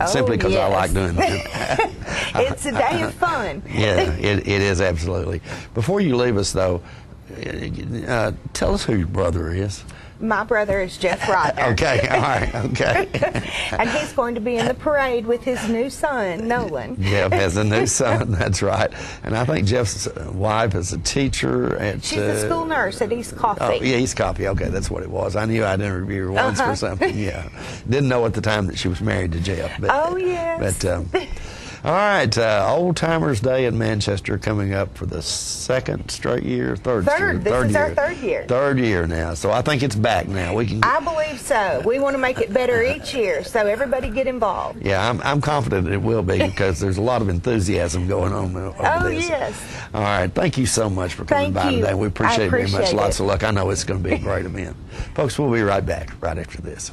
Simply because I like doing that. It's a day of fun. Yeah, it is absolutely. Before you leave us, though, tell us who your brother is. My brother is Jeff Rodner. Okay, all right, okay. And he's going to be in the parade with his new son, Nolan. Jeff has a new son, that's right. And I think Jeff's wife is a teacher at... She's a school nurse at East Coffee. Oh, yeah, East Coffee, okay, that's what it was. I knew I'd interviewed her once for something, yeah. Didn't know at the time that she was married to Jeff. But, yes. But, all right, Old Timers Day in Manchester coming up for the 2nd straight year, third This year. is our 3rd year. 3rd year now, so I think it's back now. I believe so. We want to make it better each year, so everybody get involved. Yeah, I'm confident it will be because there's a lot of enthusiasm going on over this. Yes. All right, thank you so much for coming by today. We appreciate it very much. Lots of luck. I know it's going to be a great event. Folks, we'll be right back right after this.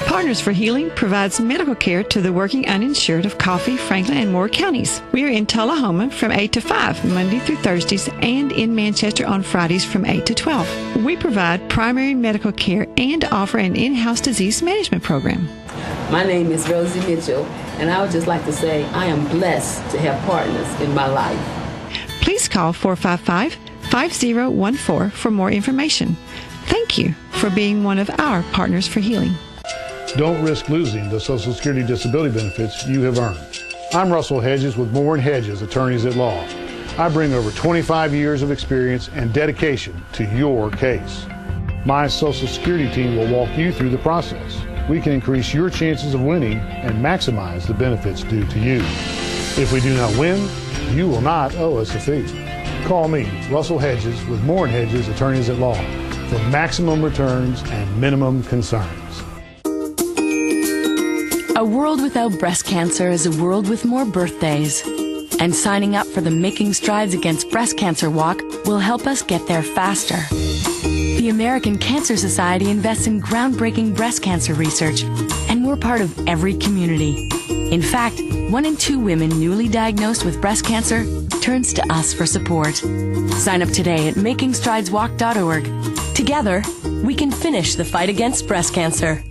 Partners for Healing provides medical care to the working uninsured of Coffee, Franklin, and Moore counties. We are in Tullahoma from 8 to 5, Monday through Thursdays, and in Manchester on Fridays from 8 to 12. We provide primary medical care and offer an in-house disease management program. My name is Rosie Mitchell, and I would just like to say I am blessed to have partners in my life. Please call 455-5014 for more information. Thank you for being one of our Partners for Healing. Don't risk losing the Social Security disability benefits you have earned. I'm Russell Hedges with Moore & Hedges, attorneys at law. I bring over 25 years of experience and dedication to your case. My Social Security team will walk you through the process. We can increase your chances of winning and maximize the benefits due to you. If we do not win, you will not owe us a fee. Call me, Russell Hedges, with Moore & Hedges, attorneys at law, for maximum returns and minimum concerns. A world without breast cancer is a world with more birthdays. And signing up for the Making Strides Against Breast Cancer Walk will help us get there faster. The American Cancer Society invests in groundbreaking breast cancer research, and we're part of every community. In fact, 1 in 2 women newly diagnosed with breast cancer turns to us for support. Sign up today at makingstrideswalk.org. Together, we can finish the fight against breast cancer.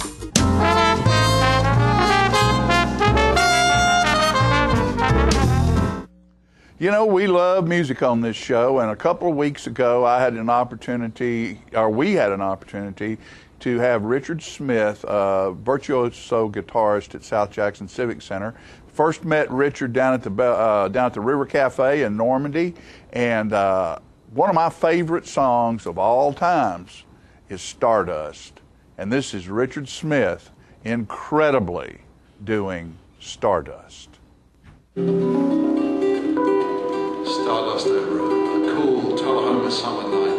You know, we love music on this show, and a couple of weeks ago we had an opportunity to have Richard Smith, virtuoso guitarist at South Jackson Civic Center. First met Richard down at the River Cafe in Normandy, and one of my favorite songs of all times is Stardust. And this is Richard Smith incredibly doing Stardust. Stardust over a cool Tullahoma summer night.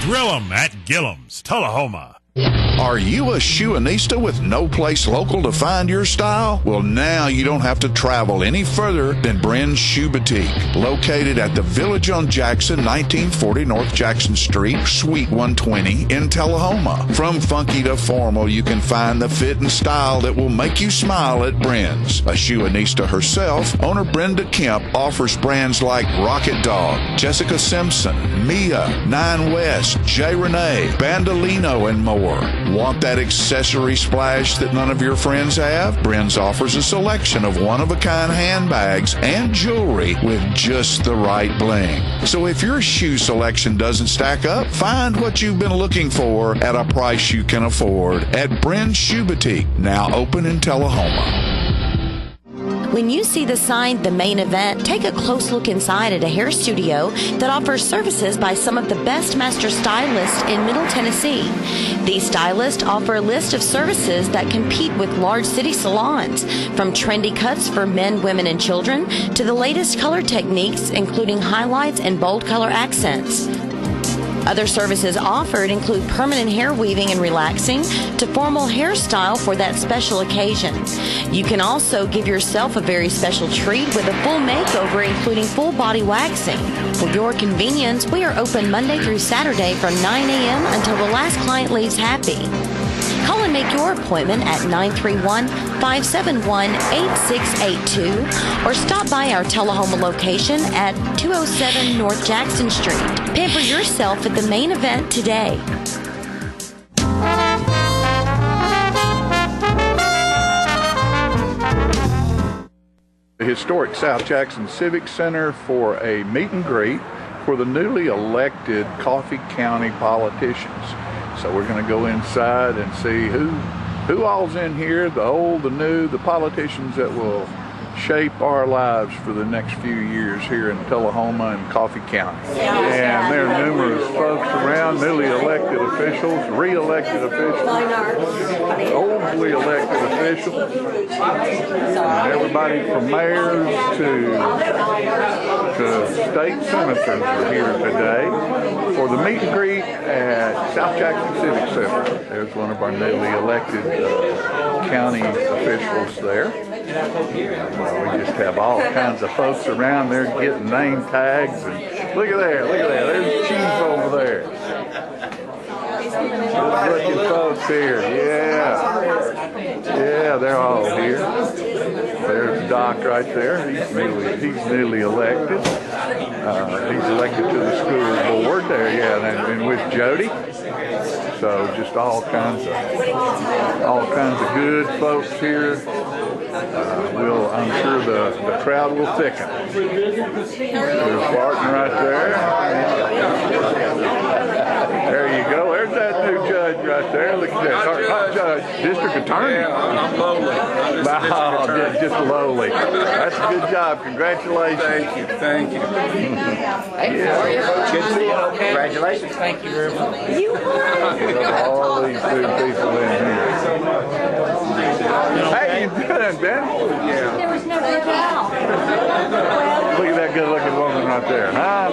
Drill 'em at Gillum's, Tullahoma. Are you a shoeanista with no place local to find your style? Well, now you don't have to travel any further than Bren's Shoe Boutique, located at the Village on Jackson, 1940 North Jackson Street, Suite 120 in Tullahoma. From funky to formal, you can find the fit and style that will make you smile at Bren's. A shoeanista herself, owner Brenda Kemp offers brands like Rocket Dog, Jessica Simpson, Mia, Nine West, J. Renee, Bandolino, and more. Want that accessory splash that none of your friends have? Bren's offers a selection of one-of-a-kind handbags and jewelry with just the right bling. So if your shoe selection doesn't stack up, find what you've been looking for at a price you can afford at Bren's Shoe Boutique, now open in Tullahoma. When you see the sign, The Main Event, take a close look inside at a hair studio that offers services by some of the best master stylists in Middle Tennessee. These stylists offer a list of services that compete with large city salons, from trendy cuts for men, women, and children to the latest color techniques, including highlights and bold color accents. Other services offered include permanent hair weaving and relaxing to formal hairstyle for that special occasion. You can also give yourself a very special treat with a full makeover, including full body waxing. For your convenience, we are open Monday through Saturday from 9 a.m. until the last client leaves happy. Call and make your appointment at 931-571-8682 or stop by our Tullahoma location at 207 North Jackson Street. Pamper yourself at The Main Event today. The historic South Jackson Civic Center for a meet and greet for the newly elected Coffee County politicians. So we're going to go inside and see who all's in here, the old, the new, the politicians that will shape our lives for the next few years here in Tullahoma and Coffee County. And there are numerous folks around, newly elected officials, re-elected officials, oldly elected officials, and everybody from mayors to state senators are here today for the meet and greet at South Jackson Civic Center. There's one of our newly elected county officials there. We just have all kinds of folks around there getting name tags. And look at there, there's the chief over there. Good looking folks here, yeah, they're all here. There's Doc right there, he's newly elected. He's elected to the school board there, and with Jody. So just all kinds of good folks here. I'm sure the crowd will thicken. There's Barton right there. There you go. There's that new judge right there. Look at that. Not judge, district attorney. Yeah, I'm lowly. Just lowly. That's a good job. Congratulations. Thank you. Yeah. Hey, how are you? Good to see you. Congratulations. Thank you very much. All these good people in here. Hey, you doing, Ben? Yeah. There was no good job. Look at that good-looking woman right there, huh?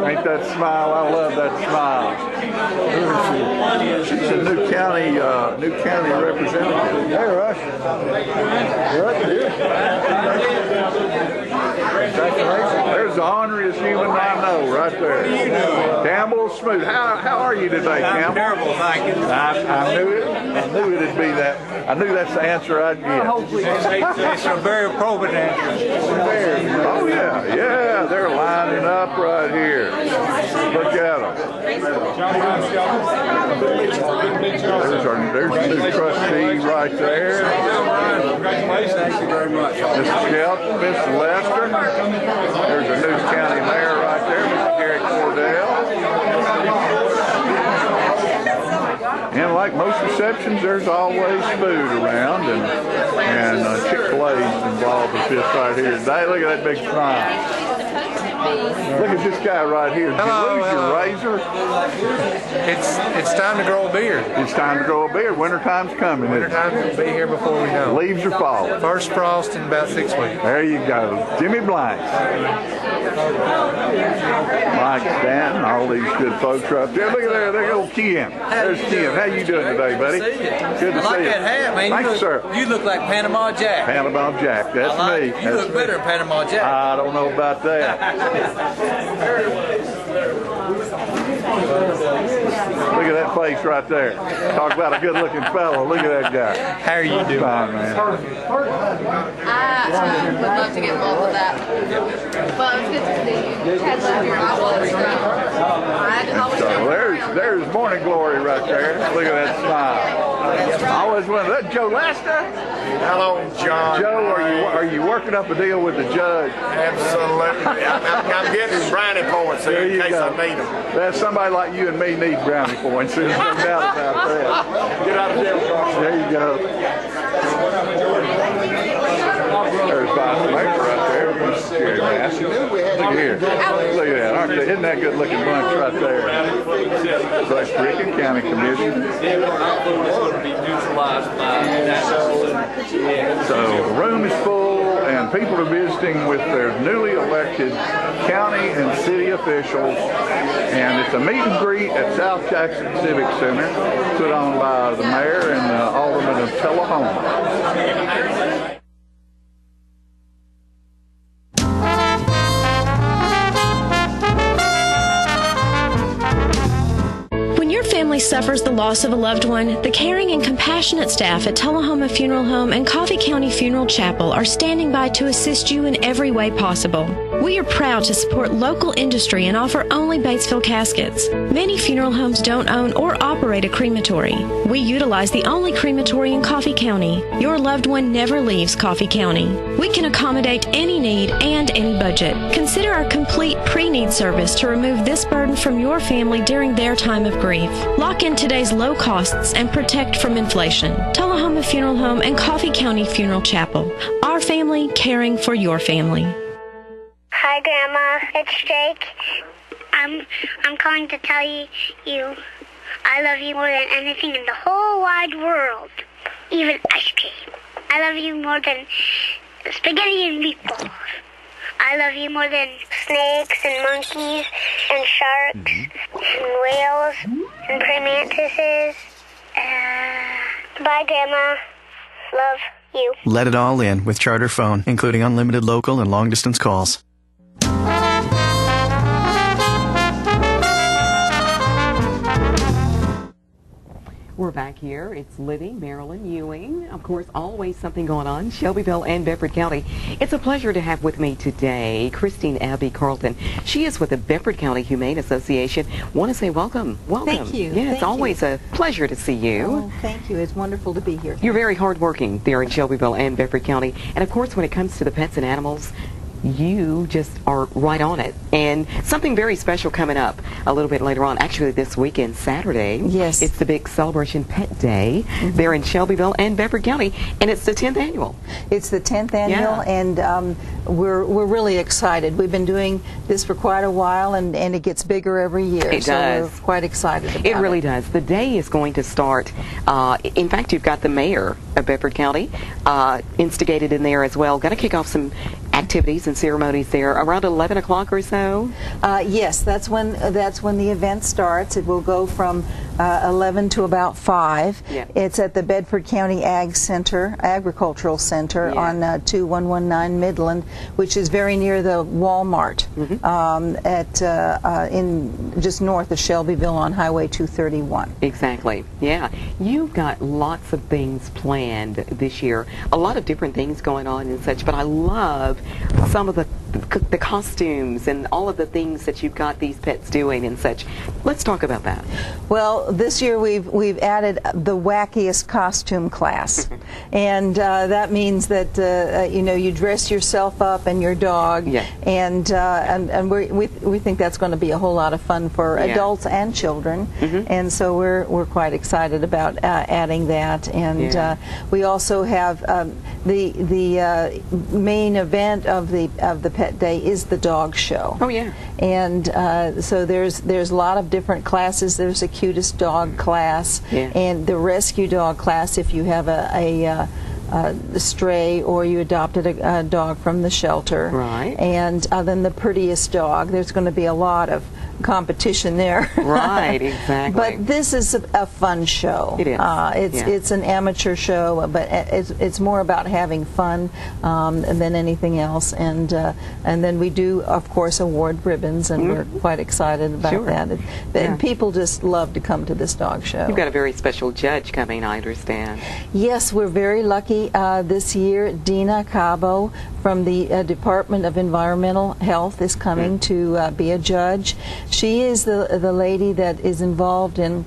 Ain't that smile? I love that smile. She's a new county representative. Hey, Rush. There's the honoriest human I know right there. Campbell Smoot. How are you today, Campbell? Terrible, thank you. I knew it. I knew it'd be that. I knew that's the answer I'd get. It's a very appropriate answer. Oh yeah, they're lining up right here. Look at them. There's the new trustee right there. Congratulations. Thank you very much. Mr. Shelton, Mr. Lester. There's our new county mayor right there, Mr. Gary Cordell. And like most receptions, there's always food around, and Chick-fil-A's involved with this right here today. Look at that big smile. Look at this guy right here. Did you lose your razor? It's time to grow a beard. It's time to grow a beard. Wintertime's coming. Wintertime will be here before we know. Leaves are falling. First frost in about 6 weeks. There you go. Jimmy Blank. Mike Stanton, all these good folks right there. Look at there, there's old Ken. There's Ken. How you doing today, buddy? Good to see you. Good to I like see you. that hat, man. Thank you, sir. You look like Panama Jack. Panama Jack, that's I like me. it. You look better than Panama Jack. I don't know about that. Look at that face right there. Talk about a good-looking fellow. Look at that guy. How are you doing? Fine, man. I would love to get involved with that. Well, it's good to see you. Had love your So there's Morning Glory right there. Look at that smile. I always wonder, that Joe Lester? Hello, John. Joe, are you working up a deal with the judge? Absolutely. I'm getting brownie points here in case I need them. That's somebody like you and me need brownie points. There's no doubt about that. Get out of jail, John. There you go. There's Bob Mayor right there. Look here. Look at that. Aren't they? Isn't that good looking bunch right there? Brush Rican County Commission. So the room is full and people are visiting with their newly elected county and city officials. And it's a meet and greet at South Jackson Civic Center put on by the mayor and the alderman of Tullahoma. When your family suffers the loss of a loved one, the caring and compassionate staff at Tullahoma Funeral Home and Coffee County Funeral Chapel are standing by to assist you in every way possible. We are proud to support local industry and offer only Batesville caskets. Many funeral homes don't own or operate a crematory. We utilize the only crematory in Coffee County. Your loved one never leaves Coffee County. We can accommodate any need and any budget. Consider our complete pre-need service to remove this burden from your family during their time of grief. Lock in today's low costs and protect from inflation. Tullahoma Funeral Home and Coffee County Funeral Chapel. Our family caring for your family. Hi, Grandma. It's Jake. I'm calling to tell you I love you more than anything in the whole wide world, even ice cream. I love you more than spaghetti and meatballs. I love you more than snakes and monkeys and sharks and whales and praying mantises. Bye, Grandma. Love you. Let it all in with Charter Phone, including unlimited local and long-distance calls. We're back here. It's Libby, Marilyn, Ewing. Of course, always something going on. Shelbyville and Bedford County. It's a pleasure to have with me today Christine Abby Carlton. She is with the Bedford County Humane Association. Want to say welcome. Welcome. Thank you. Yeah, it's Thank always a pleasure to see you. Oh, thank you. It's wonderful to be here. You're very hardworking there in Shelbyville and Bedford County. And of course, when it comes to the pets and animals, you just are right on it. And something very special coming up a little bit later on, actually this weekend, Saturday. Yes. It's the big Celebration Pet Day there in Shelbyville and Bedford County, and it's the 10th annual. It's the 10th annual, and we're really excited. We've been doing this for quite a while, and it gets bigger every year. It so does. We're quite excited about it. It really does. The day is going to start. In fact, you've got the mayor of Bedford County instigated in there as well. Going to kick off some activities and ceremonies there around 11 o'clock or so. Yes, that's when the event starts. It will go from 11 to about 5. Yeah. It's at the Bedford County Agricultural Center on 2119 Midland, which is very near the Walmart in just north of Shelbyville on Highway 231. Exactly. Yeah. You've got lots of things planned this year. A lot of different things going on and such, but I love some of the costumes and all of the things that you've got these pets doing and such. Let's talk about that. Well, this year we've added the wackiest costume class, and that means that you dress yourself up and your dog, and we think that's going to be a whole lot of fun for adults and children, and so we're quite excited about adding that. And we also have the main event of the Pet Day is the dog show. Oh yeah. And so there's a lot of different classes. There's a cutest dog class and the rescue dog class if you have a stray or you adopted a dog from the shelter. Right. And then the prettiest dog. There's going to be a lot of competition there. Right, exactly. But this is a fun show. It is. It's an amateur show, but it's more about having fun than anything else. And then we do, of course, award ribbons, and we're quite excited about that. And people just love to come to this dog show. You've got a very special judge coming, I understand. Yes, we're very lucky this year. Dina Cabo from the Department of Environmental Health is coming to be a judge. She is the lady that is involved in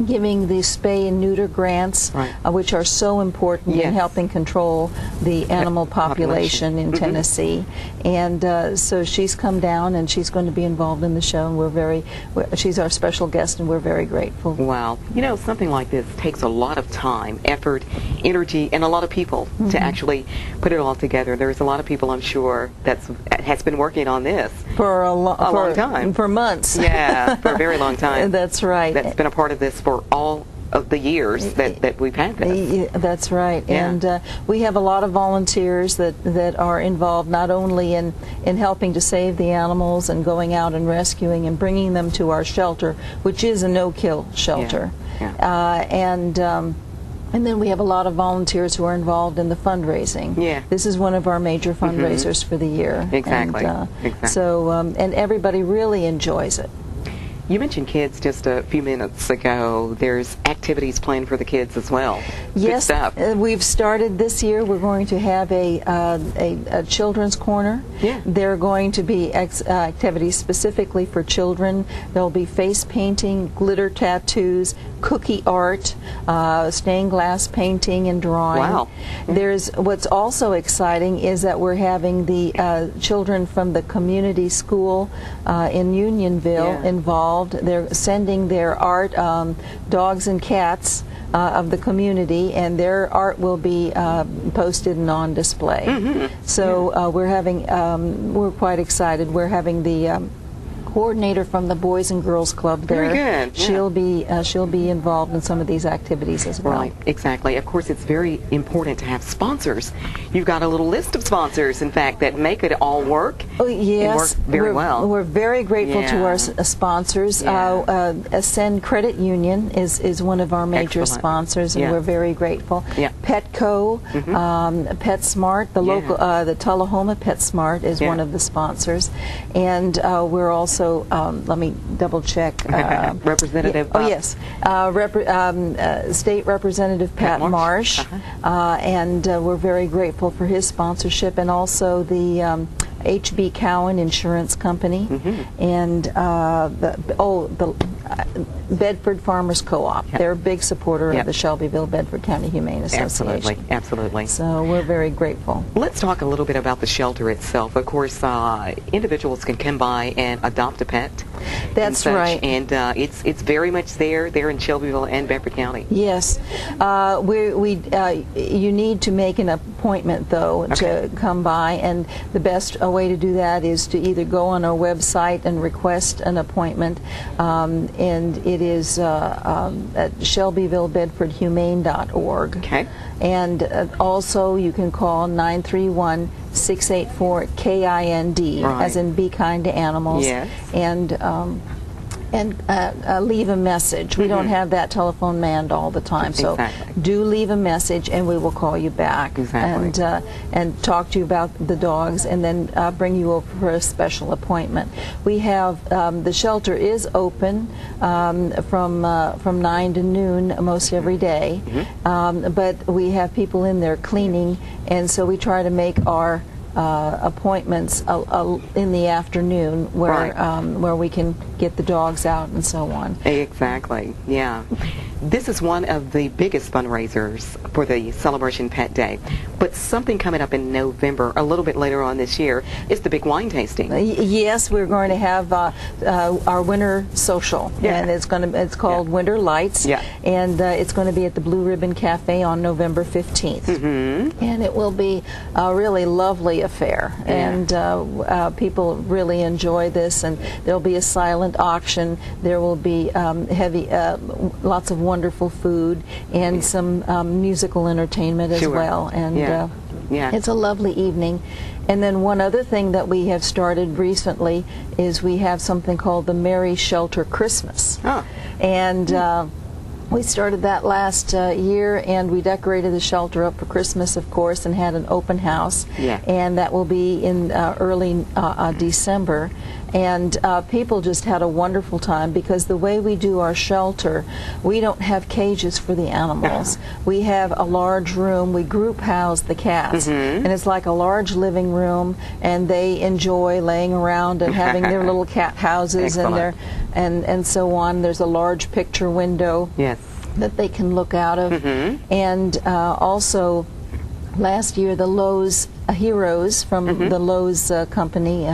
giving the spay and neuter grants, which are so important in helping control the animal population in Tennessee. And so she's come down, and she's going to be involved in the show, and she's our special guest, and we're very grateful. Wow. You know, something like this takes a lot of time, effort, energy, and a lot of people to actually put it all together. There's a lot of people, I'm sure, has been working on this for a long time. For months. Yeah, for a very long time. That's right. That's been a part of this for all of the years that we've had this. That's right. Yeah. And we have a lot of volunteers that are involved not only in helping to save the animals and going out and rescuing and bringing them to our shelter, which is a no-kill shelter. And then we have a lot of volunteers who are involved in the fundraising. Yeah. This is one of our major fundraisers for the year. Exactly. And, So, and everybody really enjoys it. You mentioned kids just a few minutes ago. There's activities planned for the kids as well. Yes, Good stuff. We've started this year. We're going to have a children's corner. Yeah. There are going to be activities specifically for children. There'll be face painting, glitter tattoos, cookie art, stained glass painting and drawing. Wow. There's what's also exciting is that we're having the children from the community school in Unionville involved. They're sending their art, dogs and cats of the community, and their art will be posted and on display. So we're quite excited. We're having the coordinator from the Boys and Girls Club there. Very good. She'll be involved in some of these activities as well. Right, exactly. Of course, it's very important to have sponsors. You've got a little list of sponsors, in fact, that make it all work. Oh, yes, and work very well. We're very grateful to our sponsors. Ascend Credit Union is one of our major sponsors, and we're very grateful. Petco, PetSmart, the local, the Tullahoma PetSmart is one of the sponsors, and we're also let me double check. Representative. State Representative Pat Marsh, and we're very grateful for his sponsorship, and also the H.B. Cowan Insurance Company, and the Bedford Farmers Co-op. They're a big supporter of the Shelbyville Bedford County Humane Association. Absolutely. So we're very grateful. Let's talk a little bit about the shelter itself. Of course, individuals can come by and adopt a pet. That's right. And it's very much there in Shelbyville and Bedford County. Yes. You need to make an appointment, though, to come by, and the best way to do that is to either go on our website and request an appointment, and it is at ShelbyvilleBedfordHumane.org. Okay. And also you can call 931-684-KIND, as in Be Kind to Animals, and leave a message. We don't have that telephone manned all the time, so do leave a message, and we will call you back and talk to you about the dogs, and then bring you over for a special appointment. We have the shelter is open from 9 to noon most every day, but we have people in there cleaning, and so we try to make our appointments in the afternoon where we can get the dogs out and so on. Exactly, yeah. This is one of the biggest fundraisers for the Celebration Pet Day. But something coming up in November, a little bit later on this year, is the big wine tasting. Yes, we're going to have our winter social, and it's called Winter Lights, and it's going to be at the Blue Ribbon Cafe on November 15th, and it will be really lovely. really a fair, and people really enjoy this. And there'll be a silent auction. There will be lots of wonderful food and some musical entertainment as well. And it's a lovely evening. And then one other thing that we have started recently is we have something called the Merry Shelter Christmas. And we started that last year, and we decorated the shelter up for Christmas, of course, and had an open house. And that will be in early December. And people just had a wonderful time, because the way we do our shelter, we don't have cages for the animals. We have a large room. We group house the cats, and it's like a large living room, and they enjoy laying around and having their little cat houses and so on. There's a large picture window that they can look out of. And also last year, the Lowe's Heroes from the Lowe's company,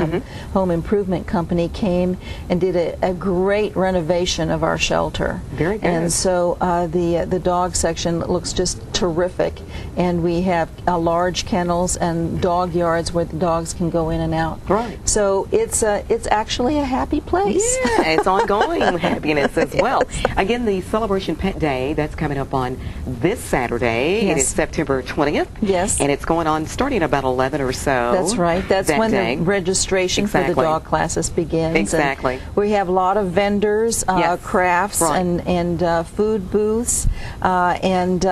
Home Improvement Company, came and did a great renovation of our shelter. Very good. And so the dog section looks just terrific, and we have large kennels and dog yards where the dogs can go in and out. Right. So it's actually a happy place. Yeah, it's ongoing happiness as well. Again, the Celebration Pet Day, that's coming up on this Saturday. It is September 20th. Yes. And it's going on starting about 11 or so. That's right. That's when day. the registration for the dog classes begins. Exactly. And we have a lot of vendors, crafts, and food booths. And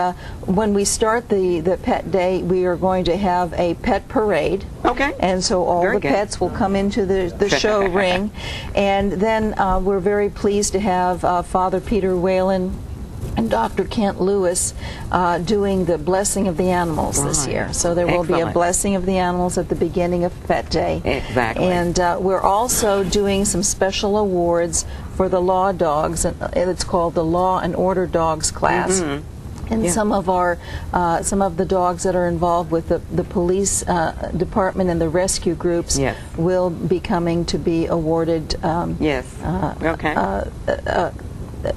when we start the pet day, we are going to have a pet parade. Okay. And so all the pets will come into the show ring. And then we're very pleased to have Father Peter Whalen and Dr. Kent Lewis doing the blessing of the animals this year. So there will be a blessing of the animals at the beginning of Pet Day. Exactly. And we're also doing some special awards for the law dogs. It's called the Law and Order Dogs class. And some of the dogs that are involved with the police department and the rescue groups will be coming to be awarded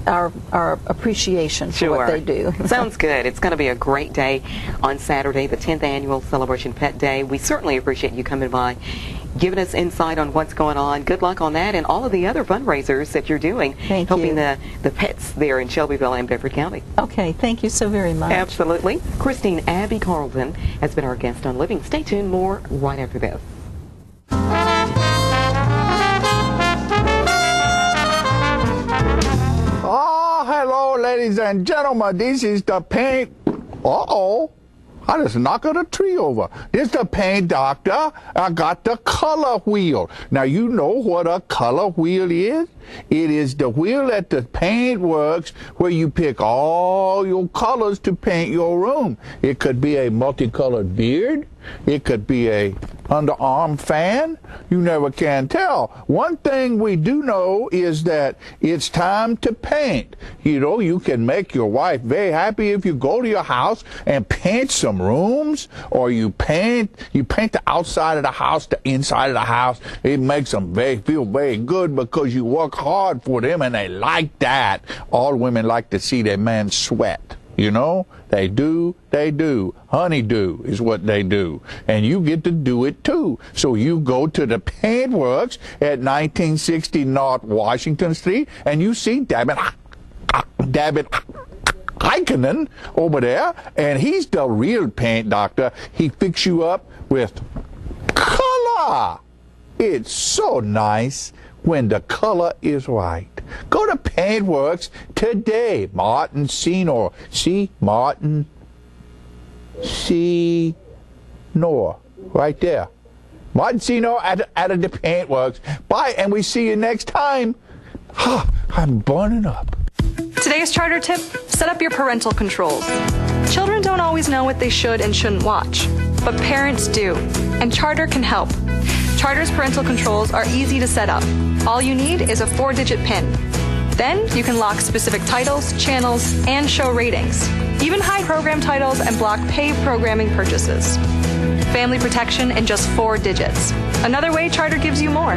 our appreciation for what they do. Sounds good. It's going to be a great day on Saturday, the 10th annual Celebration Pet Day. We certainly appreciate you coming by, giving us insight on what's going on. Good luck on that and all of the other fundraisers that you're doing, helping the pets there in Shelbyville and Bedford County. Okay, thank you so very much. Absolutely. Christine Abby Carlton has been our guest on Living. Stay tuned, more right after this. Oh, hello, ladies and gentlemen. This is the paint. I just knocked a tree over. This is the paint doctor. I got the color wheel. Now, you know what a color wheel is? It is the wheel at the paint works where you pick all your colors to paint your room. It could be a multicolored beard. It could be a underarm fan. You never can tell. One thing we do know is that it's time to paint. You know, you can make your wife very happy if you go to your house and paint some rooms, or you paint the outside of the house, the inside of the house. It makes them feel very good because you work hard for them, and they like that. All women like to see their man sweat. You know, they do. Honeydew is what they do. And you get to do it too. So you go to the Paintworks at 1960 North Washington Street, and you see David Heikkinen over there, and he's the real paint doctor. He fix you up with color. It's so nice when the color is right. Go to Paintworks today. Martin Senor. See? Martin Senor. Right there. Martin Senor at the Paintworks. Bye, and we see you next time. I'm burning up. Today's Charter tip: set up your parental controls. Children don't always know what they should and shouldn't watch, but parents do, and Charter can help. Charter's parental controls are easy to set up. All you need is a 4-digit PIN. Then you can lock specific titles, channels, and show ratings. Even hide program titles and block paid programming purchases. Family protection in just 4 digits. Another way Charter gives you more.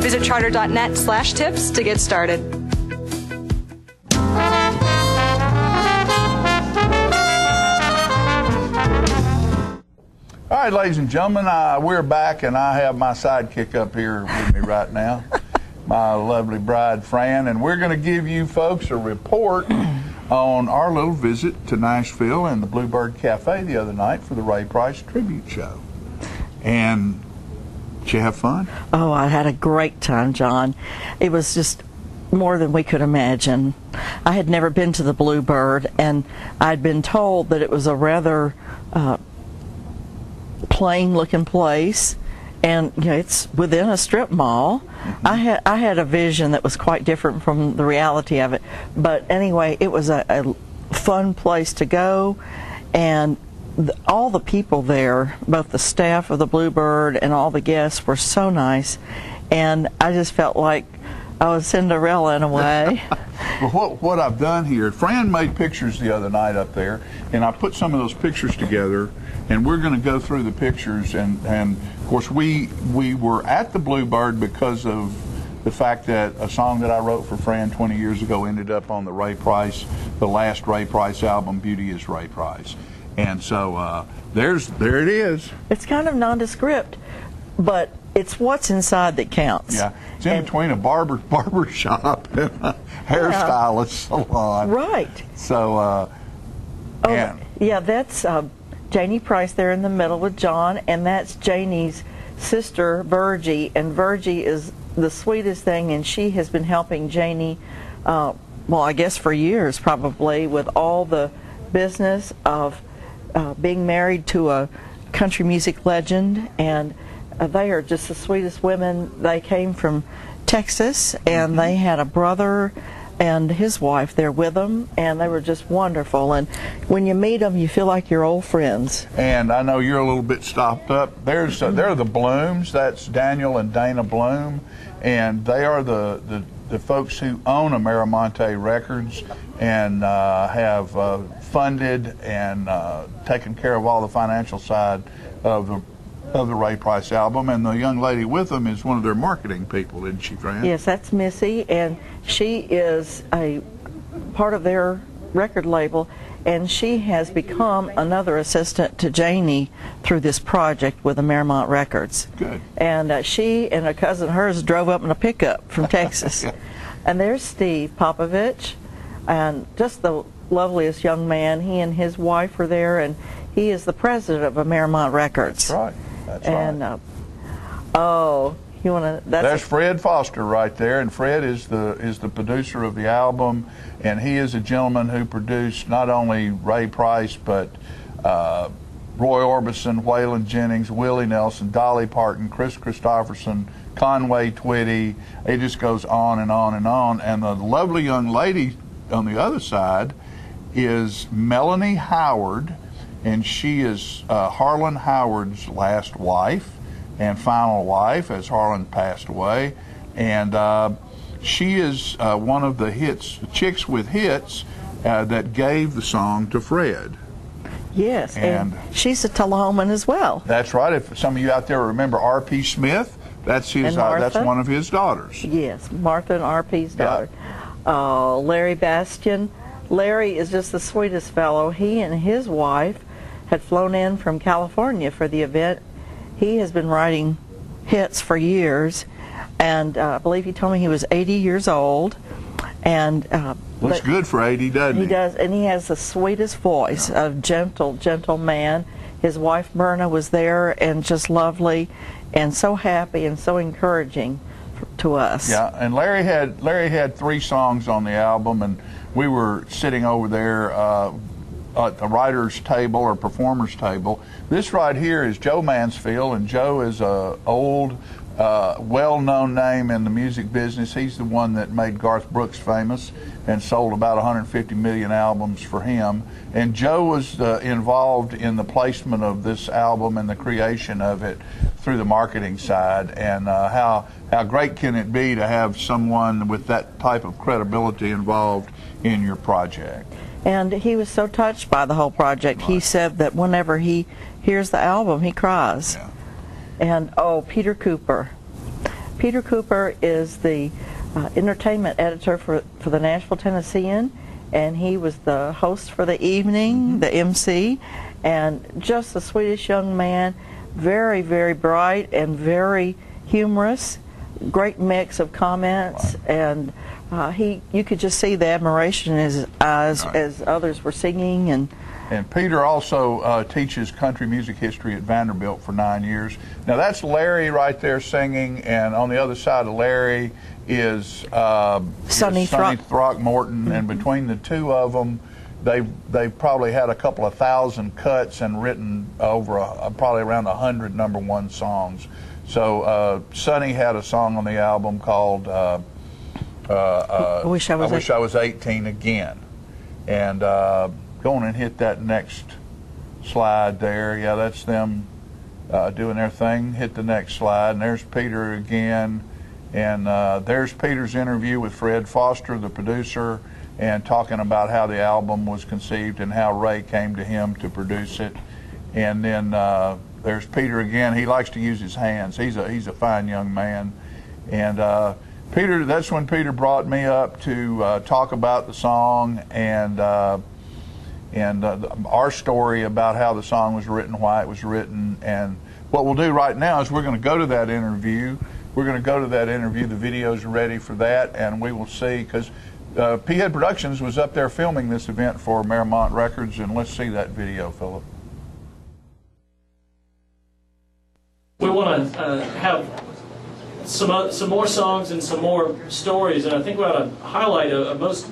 Visit charter.net/tips to get started. All right, ladies and gentlemen, we're back, and I have my sidekick up here with me right now, my lovely bride, Fran, and we're going to give you folks a report on our little visit to Nashville and the Bluebird Cafe the other night for the Ray Price Tribute Show. And did you have fun? Oh, I had a great time, John. It was just more than we could imagine. I had never been to the Bluebird, and I'd been told that it was a rather plain looking place, and you know, it's within a strip mall. Mm-hmm. I had a vision that was quite different from the reality of it, but anyway, it was a fun place to go, and all the people there, both the staff of the Bluebird and all the guests, were so nice, and I just felt like I was Cinderella in a way. Well, what I've done here, Fran made pictures the other night up there, and I put some of those pictures together, and we're going to go through the pictures, and of course we were at the Bluebird because of the fact that a song that I wrote for Fran 20 years ago ended up on the Ray Price, the last Ray Price album, Beauty is Ray Price. And so there it is. It's kind of nondescript, but it's what's inside that counts. Yeah, it's in between a barber shop and a hairstylist salon. Right. So, yeah, that's Janie Price there in the middle with John, and that's Janie's sister, Virgie, and Virgie is the sweetest thing, and she has been helping Janie, well, I guess for years probably, with all the business of being married to a country music legend, and they are just the sweetest women. They came from Texas, and they had a brother and his wife there with them, and they were just wonderful. And when you meet them, you feel like you're old friends. And I know you're a little bit stopped up. They're the Blooms. That's Daniel and Dana Bloom, and they are the folks who own Amaramonte Records and have funded and taken care of all the financial side of the Ray Price album. And the young lady with them is one of their marketing people, isn't she, Fran? Yes, that's Missy, and she is a part of their record label, and she has become another assistant to Janie through this project with Amarmont Records. Good. And she and a cousin of hers drove up in a pickup from Texas. Yeah. And there's Steve Popovich, and just the loveliest young man. He and his wife are there, and he is the president of Amarmont Records. That's right. That's and, right. You want to? That's Fred Foster right there, and Fred is the producer of the album, and he is a gentleman who produced not only Ray Price but Roy Orbison, Waylon Jennings, Willie Nelson, Dolly Parton, Chris Christopherson, Conway Twitty. It just goes on and on and on. And the lovely young lady on the other side is Melanie Howard, and she is Harlan Howard's last wife and final wife, as Harlan passed away. And she is one of the chicks with hits that gave the song to Fred. Yes, and she's a Tullahoman as well. That's right. If some of you out there remember R.P. Smith, that's his. That's one of his daughters. Yes, Martha and R.P.'s daughter. Larry Bastian. Larry is just the sweetest fellow. He and his wife had flown in from California for the event. He has been writing hits for years, and I believe he told me he was 80 years old. And looks good for 80, doesn't he? He does, and he has the sweetest voice, a gentle man. His wife Myrna was there, and just lovely, and so happy and so encouraging to us. Yeah, and Larry had 3 songs on the album, and we were sitting over there at the writer's table or performer's table. This right here is Joe Mansfield, and Joe is a old, well-known name in the music business. He's the one that made Garth Brooks famous and sold about 150 million albums for him. And Joe was involved in the placement of this album and the creation of it through the marketing side. And how great can it be to have someone with that type of credibility involved in your project? And he was so touched by the whole project. Right. He said that whenever he hears the album, he cries. Yeah. And Peter Cooper. Peter Cooper is the entertainment editor for the Nashville Tennessean, and he was the host for the evening, the MC, and just the sweetest young man, very, very bright and very humorous, great mix of comments, and you could just see the admiration in his eyes as others were singing. And Peter also teaches country music history at Vanderbilt for 9 years. Now that's Larry right there singing, and on the other side of Larry is Sonny Throckmorton, and between the two of them, they probably had a couple of thousand cuts and written over probably around 100 #1 songs. So Sonny had a song on the album called I Wish I Was 18 Again. And go on and hit that next slide there. Yeah, that's them doing their thing. Hit the next slide, and there's Peter again. And there's Peter's interview with Fred Foster, the producer, and talking about how the album was conceived and how Ray came to him to produce it. And then there's Peter again. He likes to use his hands. He's a fine young man. And Peter, that's when Peter brought me up to talk about the song and our story about how the song was written, why it was written. And what we'll do right now is we're going to go to that interview. The video's ready for that, and we will see, because P-Head Productions was up there filming this event for Merrimont Records, and let's see that video, Philip. We want to have some more songs and some more stories, and I think we ought to highlight a most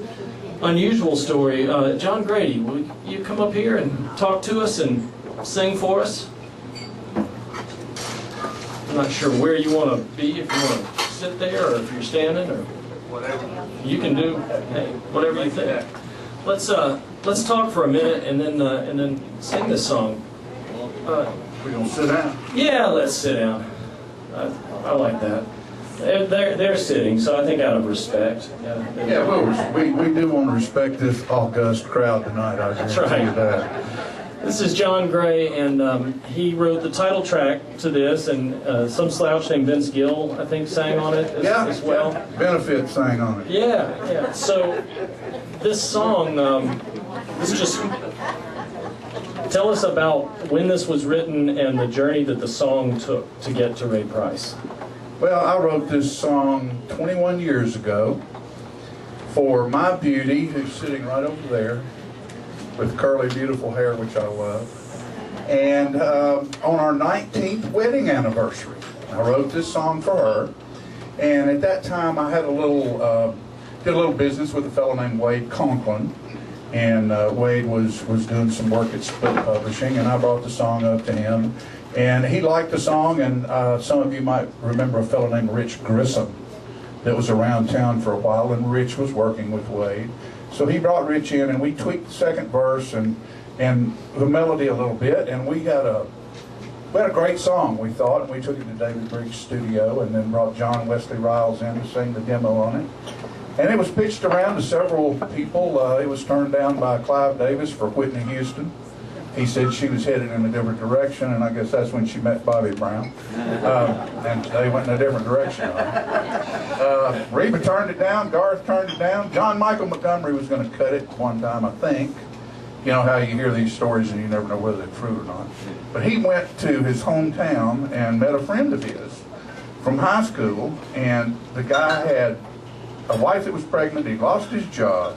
unusual story. John Grady, will you come up here and talk to us and sing for us? I'm not sure where you want to be, if you want to sit there or if you're standing, or whatever. You can do whatever you think. Let's talk for a minute and then sing this song. We're gonna sit down. Yeah, let's sit down. I like that. They're sitting, so I think out of respect. Yeah, well, we do want to respect this august crowd tonight. I That's guarantee right. you that. This is John Gray, and he wrote the title track to this, and some slouch named Vince Gill, I think, sang on it as well. Yeah. Benefit sang on it. Yeah. So this song, tell us about when this was written and the journey that the song took to get to Ray Price. Well, I wrote this song 21 years ago for my beauty, who's sitting right over there, with curly, beautiful hair, which I love. And on our 19th wedding anniversary, I wrote this song for her. And at that time, I had did a little business with a fellow named Wade Conklin. And Wade was doing some work at Split Publishing, and I brought the song up to him. And he liked the song, and some of you might remember a fellow named Rich Grissom that was around town for a while, and Rich was working with Wade. So he brought Rich in, and we tweaked the second verse and the melody a little bit, and we had a great song, we thought, and we took it to David Briggs' studio and then brought John Wesley Riles in to sing the demo on it. And it was pitched around to several people. It was turned down by Clive Davis for Whitney Houston. He said she was headed in a different direction, and I guess that's when she met Bobby Brown. And they went in a different direction. Reba turned it down, Garth turned it down. John Michael Montgomery was going to cut it one time, I think. You know how you hear these stories and you never know whether they're true or not. But he went to his hometown and met a friend of his from high school, and the guy had a wife that was pregnant, he lost his job,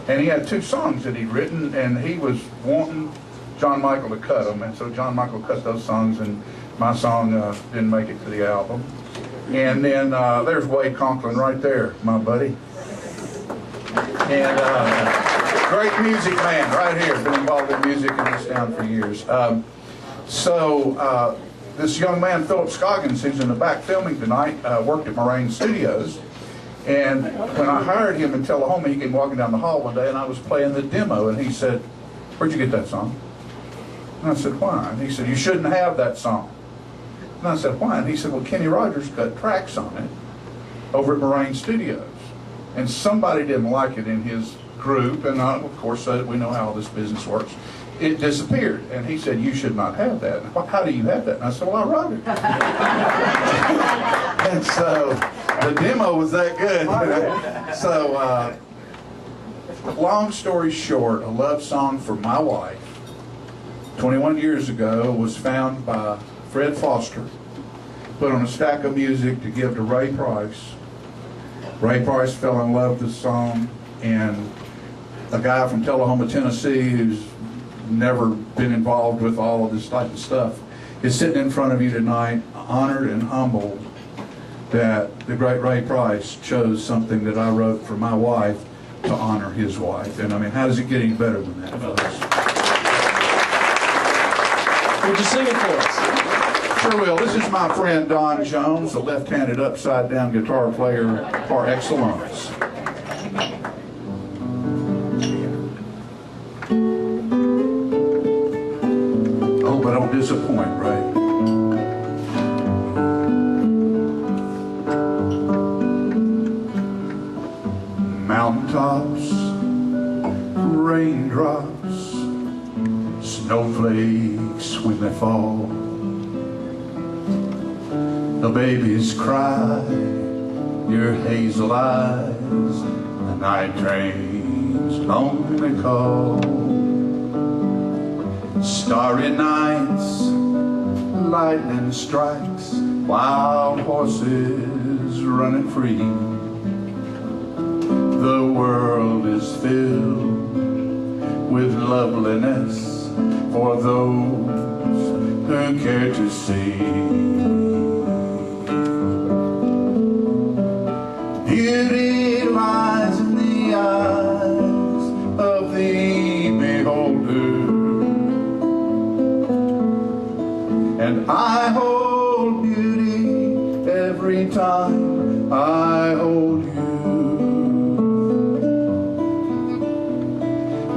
and he had 2 songs that he'd written, and he was wanting John Michael to cut them, and so John Michael cut those songs, and my song didn't make it to the album. And then there's Wade Conklin right there, my buddy. And great music man right here, been involved in music in this town for years. This young man, Philip Scoggins, who's in the back filming tonight, worked at Moraine Studios. And when I hired him in Tullahoma, he came walking down the hall one day, and I was playing the demo, and he said, "Where'd you get that song?" And I said, "Why?" And he said, "You shouldn't have that song." And I said, "Why?" And he said, "Well, Kenny Rogers cut tracks on it over at Moraine Studios, and somebody didn't like it in his group, and of course, we know how this business works. It disappeared." And he said, "You should not have that." And, "How do you have that?" And I said, "Well, I wrote it." And so the demo was that good. So long story short, a love song for my wife 21 years ago, was found by Fred Foster, put on a stack of music to give to Ray Price. Ray Price fell in love with the song, and a guy from Tullahoma, Tennessee, who's never been involved with all of this type of stuff, is sitting in front of you tonight, honored and humbled that the great Ray Price chose something that I wrote for my wife to honor his wife. And I mean, how does it get any better than that, folks? Would you sing it for us? Sure will. This is my friend Don Jones, the left-handed upside-down guitar player par excellence. Hope I don't disappoint, Ray. Mountaintops, raindrops, snowflakes when they fall. The babies cry, your hazel eyes, the night train's lonely call. Starry nights, lightning strikes, wild horses running free. The world is filled with loveliness for those who care to see. Beauty lies in the eyes of the beholder, and I hold beauty every time I hold you.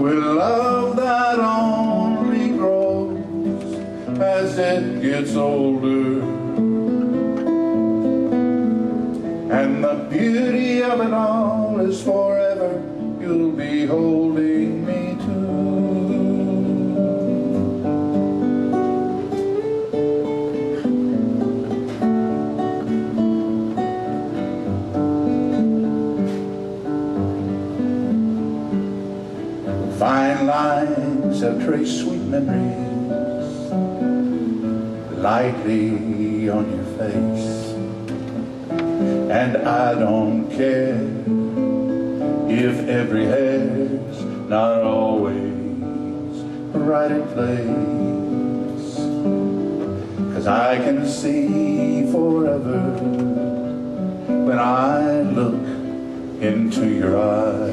With love that only grows as it gets older, and the beauty of it all is forever. You'll be holding me too. Fine lines have traced sweet memories lightly on your face, and I don't care if every hair's not always right in place, 'cause I can see forever when I look into your eyes.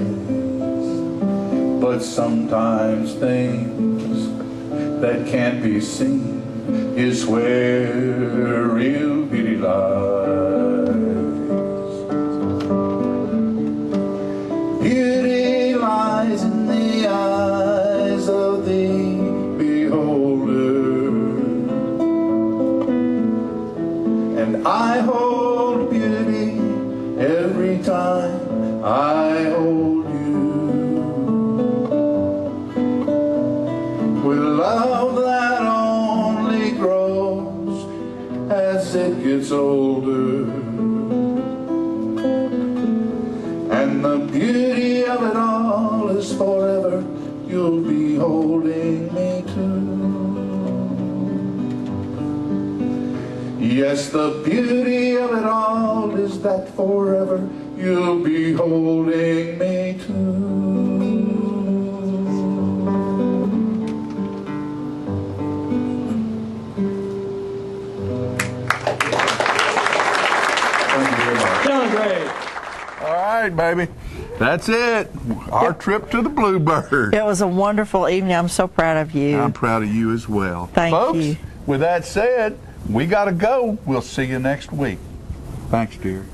But sometimes things that can't be seen is where real beauty lies. Beauty lies in the eyes of the beholder, and I hold beauty every time I hold you. With love that only grows as it gets older, and the beauty of it all is forever. You'll be holding me too. Yes, the beauty of it all is that forever you'll be holding me too. All right, baby. That's it. Our trip to the Bluebird. It was a wonderful evening. I'm so proud of you. I'm proud of you as well. Thank Folks, you. with that said, we got to go. We'll see you next week. Thanks, dear.